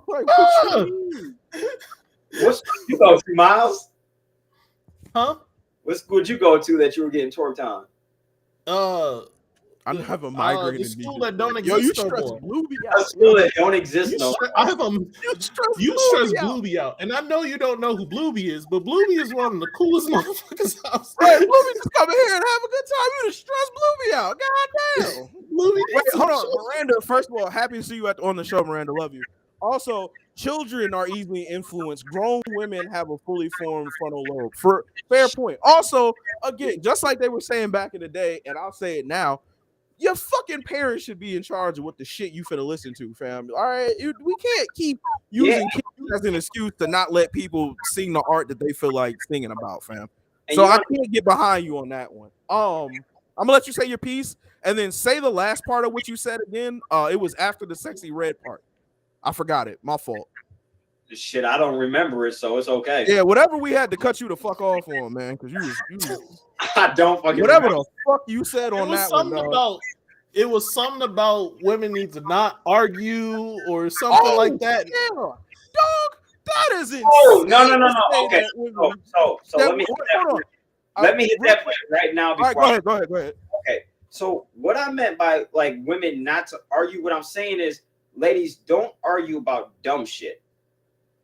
Like, what you mean? What you go to, Miles? Huh? What school would you go to that you were getting twerked on? I have a migraine. The school that don't exist. Yo, you stress Blueby out. A school that don't exist no more. You stress Blueby out, and I know you don't know who Blueby is, but Blueby is one of the coolest motherfuckers out there. Hey, Blueby just come in here and have a good time. You just stress Blueby out. God damn. Blueby. Wait, hold on, Miranda. First of all, happy to see you on the show, Miranda. Love you. Also, children are easily influenced. Grown women have a fully formed frontal lobe. For fair point. Also, again, just like they were saying back in the day, and I'll say it now, your fucking parents should be in charge of what the shit you finna listen to, fam. All right, we can't keep using kids as an excuse to not let people sing the art that they feel like singing about, fam. And so I can't get behind you on that one. I'm gonna let you say your piece and then say the last part of what you said again. It was after the sexy red part. I forgot it. My fault. Shit, I don't remember it, so it's okay. Yeah, whatever we had to cut you the fuck off on, man, because you was I don't fucking whatever remember. The fuck you said on that one. It was something about women need to not argue or something like that. Yeah, dog, that is insane. Oh no. Okay, so let me hit that point right now. All right, go ahead. Okay, so what I meant by like women not to argue, what I'm saying is, ladies, don't argue about dumb shit,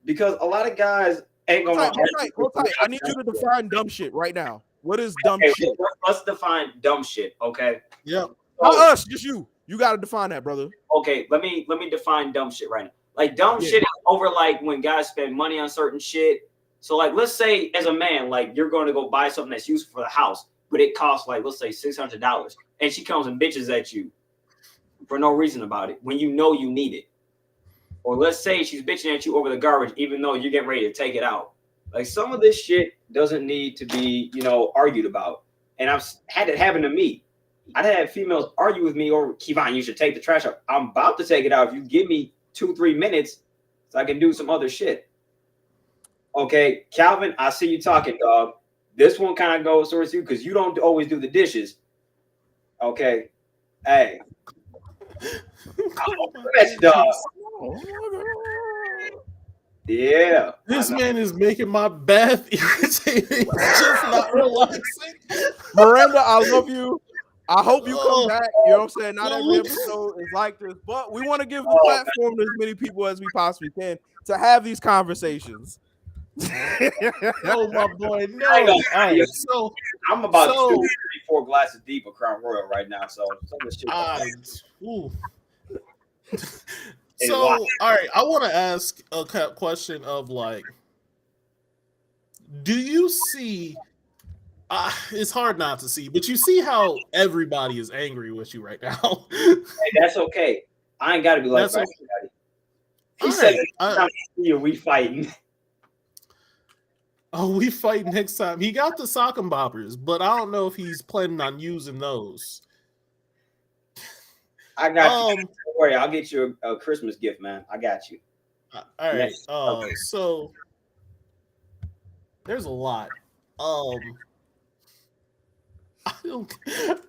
because a lot of guys ain't gonna. Hold tight. I need you to define dumb shit right now. What is dumb shit? Let's define dumb shit, okay? Yeah. Not us, just you. You got to define that, brother. Okay, let me define dumb shit right now. Like, dumb shit is over like when guys spend money on certain shit. So like, let's say as a man, like you're going to go buy something that's useful for the house, but it costs like, let's say $600, and she comes and bitches at you for no reason about it when you know you need it. Or let's say she's bitching at you over the garbage, even though you're getting ready to take it out. Like, some of this shit doesn't need to be, argued about. And I've had it happen to me. I'd have females argue with me, or Keevan, you should take the trash out. I'm about to take it out if you give me 2-3 minutes so I can do some other shit. Okay, Calvin, I see you talking, dog. This one kind of goes towards you because you don't always do the dishes. Okay. Hey. Fresh dog. Yeah. This man is making my bath irritating, just not relaxing. Miranda, I love you. I hope you come back. You know what I'm saying? Not no, every look. episode is like this, but we want to give the platform to as many people as we possibly can to have these conversations. Oh my boy, no. I ain't gonna- All right, so I'm about So- 2, 3, 4 glasses deep of Crown Royal right now. So some of the shit. ooh. Hey, So, why? all right, I want to ask a question of like, do you see? It's hard not to see, but you see how everybody is angry with you right now. Hey, that's okay. I ain't got to be like That's that. okay. He All said, right, "Next time I see you, we fighting." Oh, we fight next time. He got the sock and boppers, but I don't know if he's planning on using those. I got you. Don't worry, I'll get you a Christmas gift, man. I got you. All right. Yes. Okay. So there's a lot.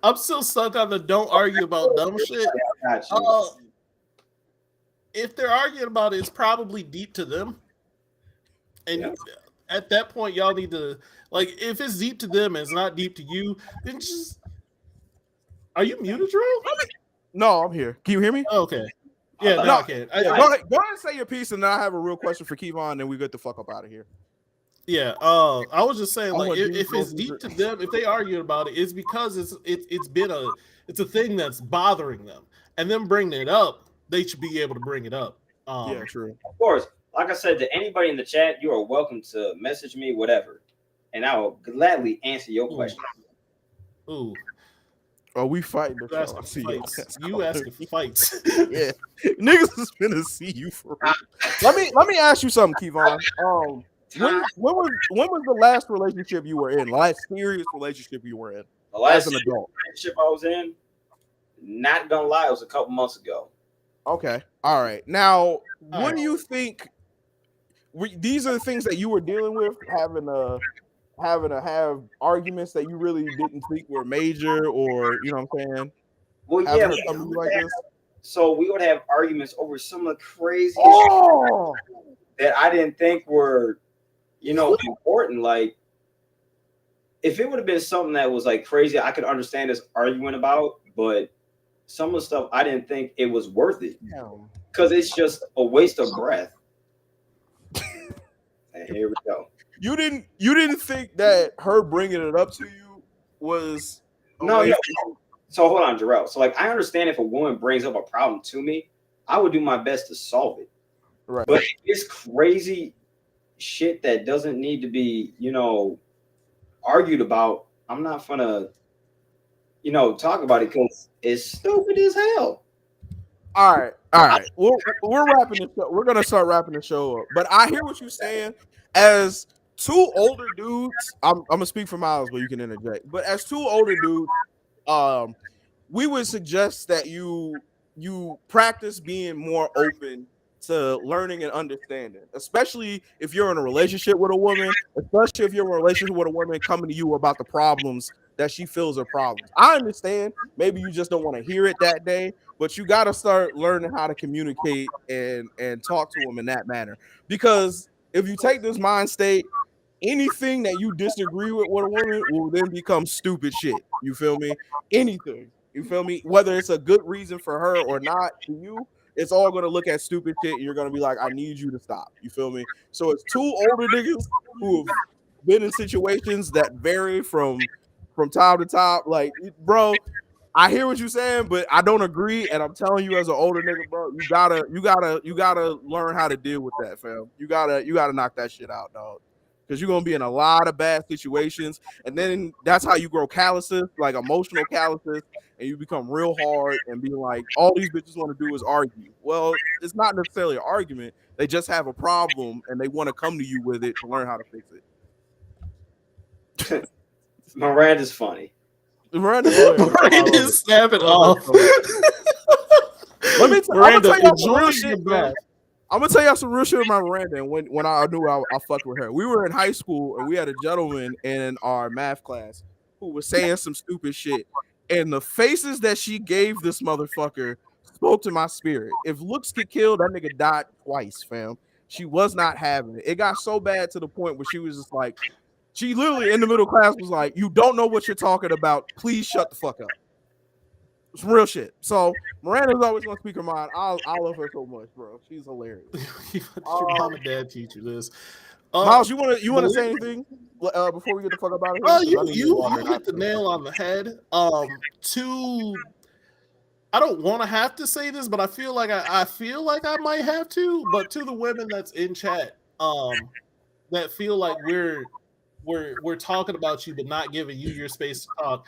I'm still stuck on the don't argue about dumb shit. I got you. If they're arguing about it, it's probably deep to them. And at that point, y'all need to, like, if it's deep to them and it's not deep to you, then just. Are you muted, Drew? No, I'm here. Can you hear me? Okay. Yeah, No, no, I can. Go ahead and say your piece, and then I have a real question for Keevan, and then we get the fuck up out of here. Yeah, I was just saying, like, want if it's deep to them, if they argue about it, it's because it's a thing that's bothering them, and them bringing it up, they should be able to bring it up. Yeah, true. Of course, like I said, to anybody in the chat, you are welcome to message me, whatever, and I will gladly answer your question. Ooh. Oh, we fighting the You asking show. fights. You asking fights. Yeah, niggas is finna see you for real. Let me ask you something, Keevan. When was the last relationship you were in? The last serious relationship you were in? The last as an adult relationship I was in, not gonna lie, it was a couple months ago. Okay, all right. Now, what do you think? These are the things that you were dealing with, having to have arguments that you really didn't think were major, or you know what I'm saying? Well, Having yeah, something like this. So we would have arguments over some of the craziest Oh! shit that I didn't think were, important. Like, if it would have been something that was like crazy, I could understand us arguing about, but some of the stuff I didn't think it was worth it because it's just a waste of breath. And here we go. You didn't think that her bringing it up to you was no. So hold on, Jarrell. So like, I understand if a woman brings up a problem to me, I would do my best to solve it. Right. But it's crazy shit that doesn't need to be, argued about. I'm not gonna, talk about it because it's stupid as hell. All right. We're wrapping the show. We're gonna start wrapping the show up. But I hear what you're saying. As two older dudes, I'm gonna speak for Miles, but you can interject. But as two older dudes, we would suggest that you practice being more open to learning and understanding, especially if you're in a relationship with a woman, especially if you're in a relationship with a woman coming to you about the problems that she feels are problems. I understand maybe you just don't want to hear it that day, but you got to start learning how to communicate and talk to them in that manner. Because if you take this mind state, anything that you disagree with a woman will then become stupid shit. You feel me? Anything. You feel me? Whether it's a good reason for her or not to you, it's all going to look at stupid shit and you're going to be like, I need you to stop. You feel me? So it's two older niggas who have been in situations that vary from top to top. Like, bro, I hear what you're saying, but I don't agree. And I'm telling you, as an older nigga, bro, you gotta learn how to deal with that, fam. You gotta knock that shit out, dog. Because you're gonna be in a lot of bad situations, and then that's how you grow calluses, like emotional calluses, and you become real hard and be like, all these bitches want to do is argue. Well, it's not necessarily an argument. They just have a problem and they want to come to you with it to learn how to fix it. Miranda's funny. Miranda's snapping off. I'm gonna tell y'all some real shit, man. I'm gonna tell y'all some real shit about Miranda. When I knew I fucked with her, we were in high school and we had a gentleman in our math class who was saying some stupid shit, and the faces that she gave this motherfucker spoke to my spirit. If looks could kill, that nigga died twice, fam. She was not having it. It got so bad to the point where she was just like, she literally in the middle class was like, "You don't know what you're talking about. Please shut the fuck up." It's real shit. So Miranda's always gonna speak her mind. I love her so much, bro. She's hilarious. Your mom and dad teach you this. Miles, you wanna say anything before we get the fuck up out of here? You hit the nail on the head. I don't want to have to say this, but I feel like I might have to. But to the women that's in chat, that feel like we're talking about you, but not giving you your space to talk.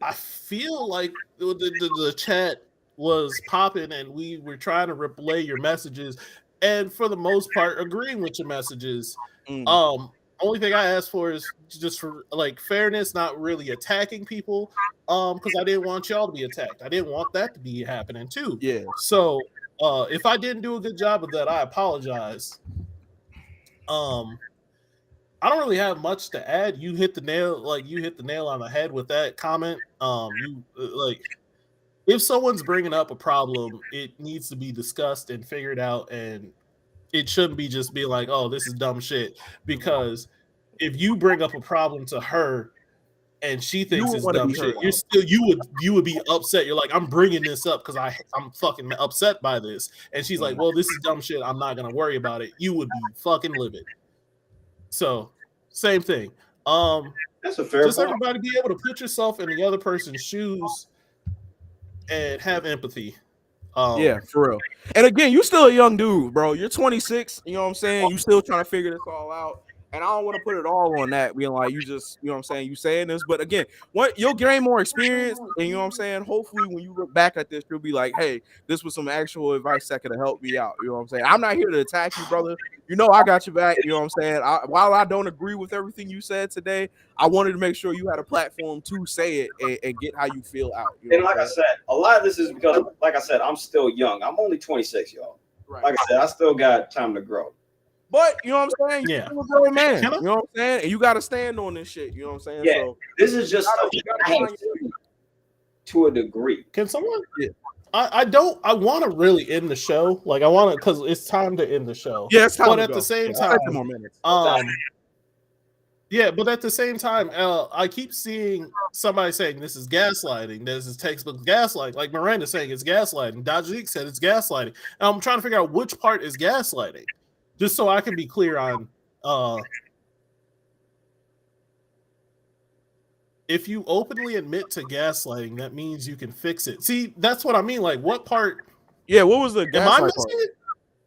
I feel like the chat was popping, and we were trying to relay your messages, and for the most part, agreeing with your messages. Only thing I asked for is just for like fairness, not really attacking people, because I didn't want y'all to be attacked. I didn't want that to be happening too. Yeah. So if I didn't do a good job of that, I apologize. I don't really have much to add. You hit the nail on the head with that comment. If someone's bringing up a problem, it needs to be discussed and figured out, and it shouldn't be just being like, "Oh, this is dumb shit." Because if you bring up a problem to her and she thinks it's dumb shit, you would be upset. You're like, "I'm bringing this up because I'm fucking upset by this," and she's like, "Well, this is dumb shit. I'm not gonna worry about it." You would be fucking livid. So, same thing. That's a fair just point. Everybody be able to put yourself in the other person's shoes and have empathy. Yeah, for real. And again, you still a young dude, bro. You're 26. You know what I'm saying? You still trying to figure this all out. And I don't want to put it all on that, being like, you just, you know what I'm saying, you saying this. But again, you'll gain more experience. And you know what I'm saying? Hopefully, when you look back at this, you'll be like, hey, this was some actual advice that could have helped me out. You know what I'm saying? I'm not here to attack you, brother. You know I got your back. You know what I'm saying? While I don't agree with everything you said today, I wanted to make sure you had a platform to say it and get how you feel out. You know and like I said, a lot of this is because, like I said, I'm still young. I'm only 26, y'all. Right. Like I said, I still got time to grow. But you know what I'm saying? Yeah. You're a grown man. You know what I'm saying? And you got to stand on this shit. You know what I'm saying? Yeah. So this is just to a degree. Can someone? Yeah. I want to really end the show. Like I want to, because it's time to end the show. Yeah, it's time. But at the same time, more minutes. Yeah, but at the same time, I keep seeing somebody saying this is gaslighting. This is textbook gaslighting. Like Miranda saying it's gaslighting. Dajik said it's gaslighting. And I'm trying to figure out which part is gaslighting, just so I can be clear on. If you openly admit to gaslighting, that means you can fix it. See, that's what I mean. Like, what part? Yeah, what was the gaslight part?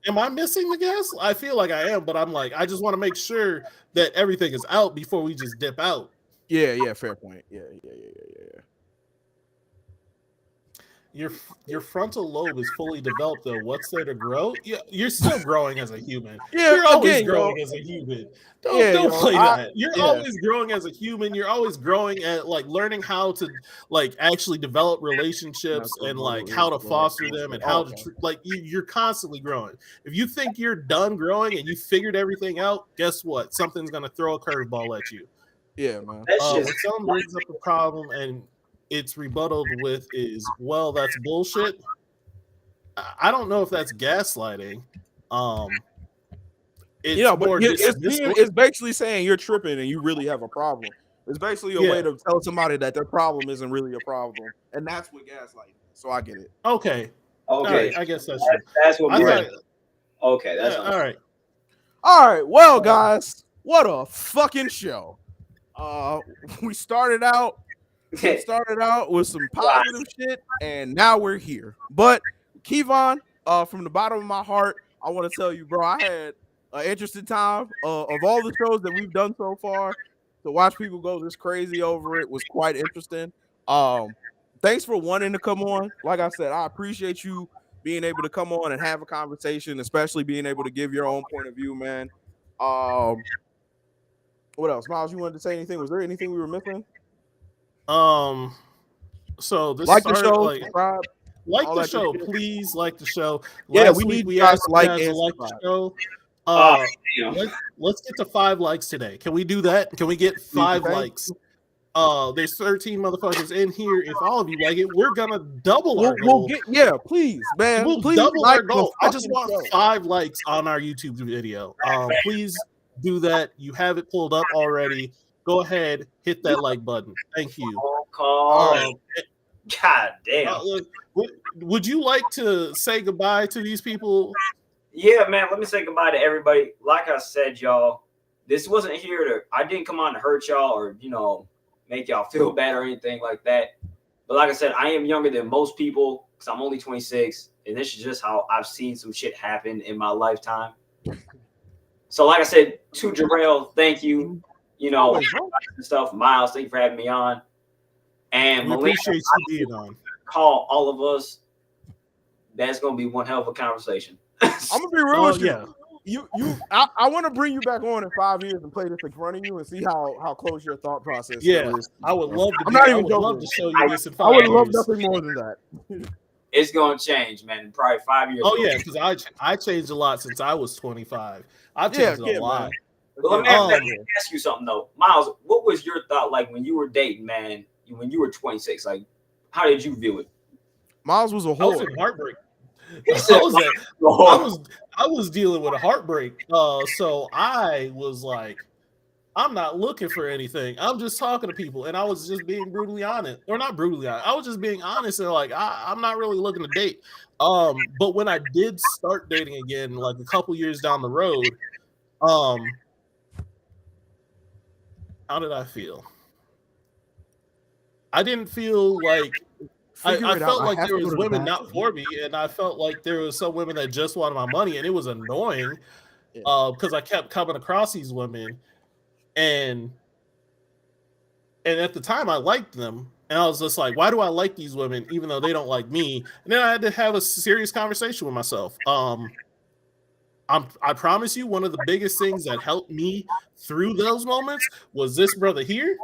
Am I missing the gas? I feel like I am, but I'm like, I just want to make sure that everything is out before we just dip out. Yeah, fair point. Yeah. Your frontal lobe is fully developed, though. What's there to grow? Yeah, you're still growing as a human. Yeah, you're always growing as a human. Don't play that. You're always growing as a human. You're always growing at like learning how to like actually develop relationships and like how to foster them and how to like you're constantly growing. If you think you're done growing and you figured everything out, guess what? Something's gonna throw a curveball at you. Yeah, man. When someone brings up a problem and it's rebutted with is, well, that's bullshit. I don't know if that's gaslighting. It's basically saying you're tripping and you really have a problem. It's basically a way to tell somebody that their problem isn't really a problem, and that's what gaslighting is. So I get it. Okay. Right, I guess that's what we're okay. That's all right. All right. Well, guys, what a fucking show. We started out with some positive shit, and now we're here. But Keevan, from the bottom of my heart, I want to tell you, bro, I had an interesting time. Of all the shows that we've done so far, to watch people go this crazy over it was quite interesting. Thanks for wanting to come on. Like I said, I appreciate you being able to come on and have a conversation, especially being able to give your own point of view, man. What else? Miles, you wanted to say anything? Was there anything we were missing? So this like the show, subscribe, like the show, please like the show. Yeah, we need you guys to like the show. Let's get to 5 likes today. Can we do that? Can we get 5 likes? There's 13 motherfuckers in here. If all of you like it, we're gonna double our goal. Please, man. We'll please double like our goal. I just fucking want show. 5 likes on our YouTube video. Please do that. You have it pulled up already. Go ahead, hit that like button. Thank you. God damn. Would you like to say goodbye to these people? Yeah, man. Let me say goodbye to everybody. Like I said, y'all, this wasn't here to. I didn't come on to hurt y'all or make y'all feel bad or anything like that. But like I said, I am younger than most people because I'm only 26, and this is just how I've seen some shit happen in my lifetime. So, like I said, to Jarrell, thank you. And stuff. Miles, thank you for having me on. And we Melina, appreciate you being on. Call all of us. That's gonna be one hell of a conversation. I'm gonna be real with you. I want to bring you back on in 5 years and play this in front of you and see how close your thought process is. I would love to. I would love to show you this in 5 years. I would years. love nothing more than that. It's gonna change, man. In probably 5 years. Oh yeah, because I changed a lot since I was 25. I've changed a lot. But let me ask you something though, Miles. What was your thought like when you were dating, man? When you were 26, like how did you view it? Miles was a whore. I was in heartbreak. I was dealing with a heartbreak. So I was like, I'm not looking for anything. I'm just talking to people, and I was just being brutally honest, or not brutally honest. I was just being honest and like, I'm not really looking to date. But when I did start dating again, like a couple years down the road, how did I feel? I didn't feel like I felt like there was women not for me, and I felt like there was some women that just wanted my money, and it was annoying because I kept coming across these women, and at the time I liked them, and I was just like, why do I like these women even though they don't like me? And then I had to have a serious conversation with myself. I promise you, one of the biggest things that helped me through those moments was this brother here.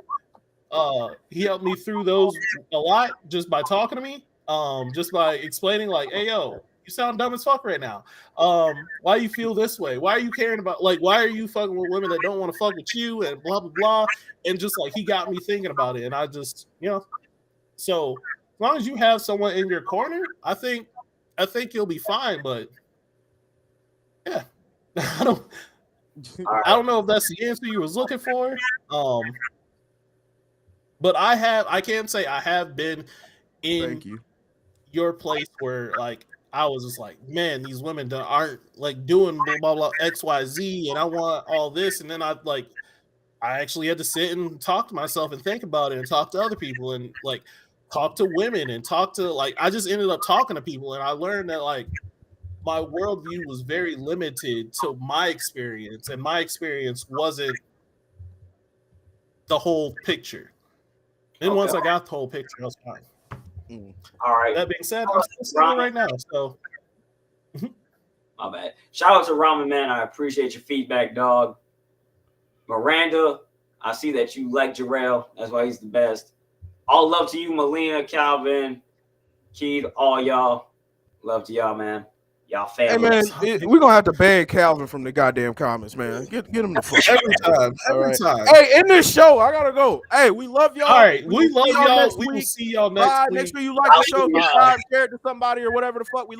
He helped me through those a lot just by talking to me, just by explaining like, hey, yo, you sound dumb as fuck right now. Why you feel this way? Why are you caring about, like, why are you fucking with women that don't want to fuck with you and blah, blah, blah. And just like, he got me thinking about it. And I just, so as long as you have someone in your corner, I think you'll be fine. But yeah, I don't know if that's the answer you was looking for. But I can say I have been in your place where like I was just like, man, these women aren't like doing blah blah blah XYZ, and I want all this, and then I actually had to sit and talk to myself and think about it and talk to other people and like talk to women and talk to I just ended up talking to people, and I learned that like my worldview was very limited to my experience, and my experience wasn't the whole picture. Then once I got the whole picture, I was fine. All right. That being said, I'm still single right now. So, my bad. Shout out to Ramen Man. I appreciate your feedback, dog. Miranda, I see that you like Jarrell. That's why he's the best. All love to you, Melina, Calvin, Keith, all y'all. Love to y'all, man. Y'all family. Hey man, we're gonna have to ban Calvin from the goddamn comments, man. Get him the fuck every time. Hey, in this show, I gotta go. Hey, we love y'all. All right, we love y'all. We will see y'all next week. Make sure you like the show, subscribe, share it to somebody or whatever the fuck we love.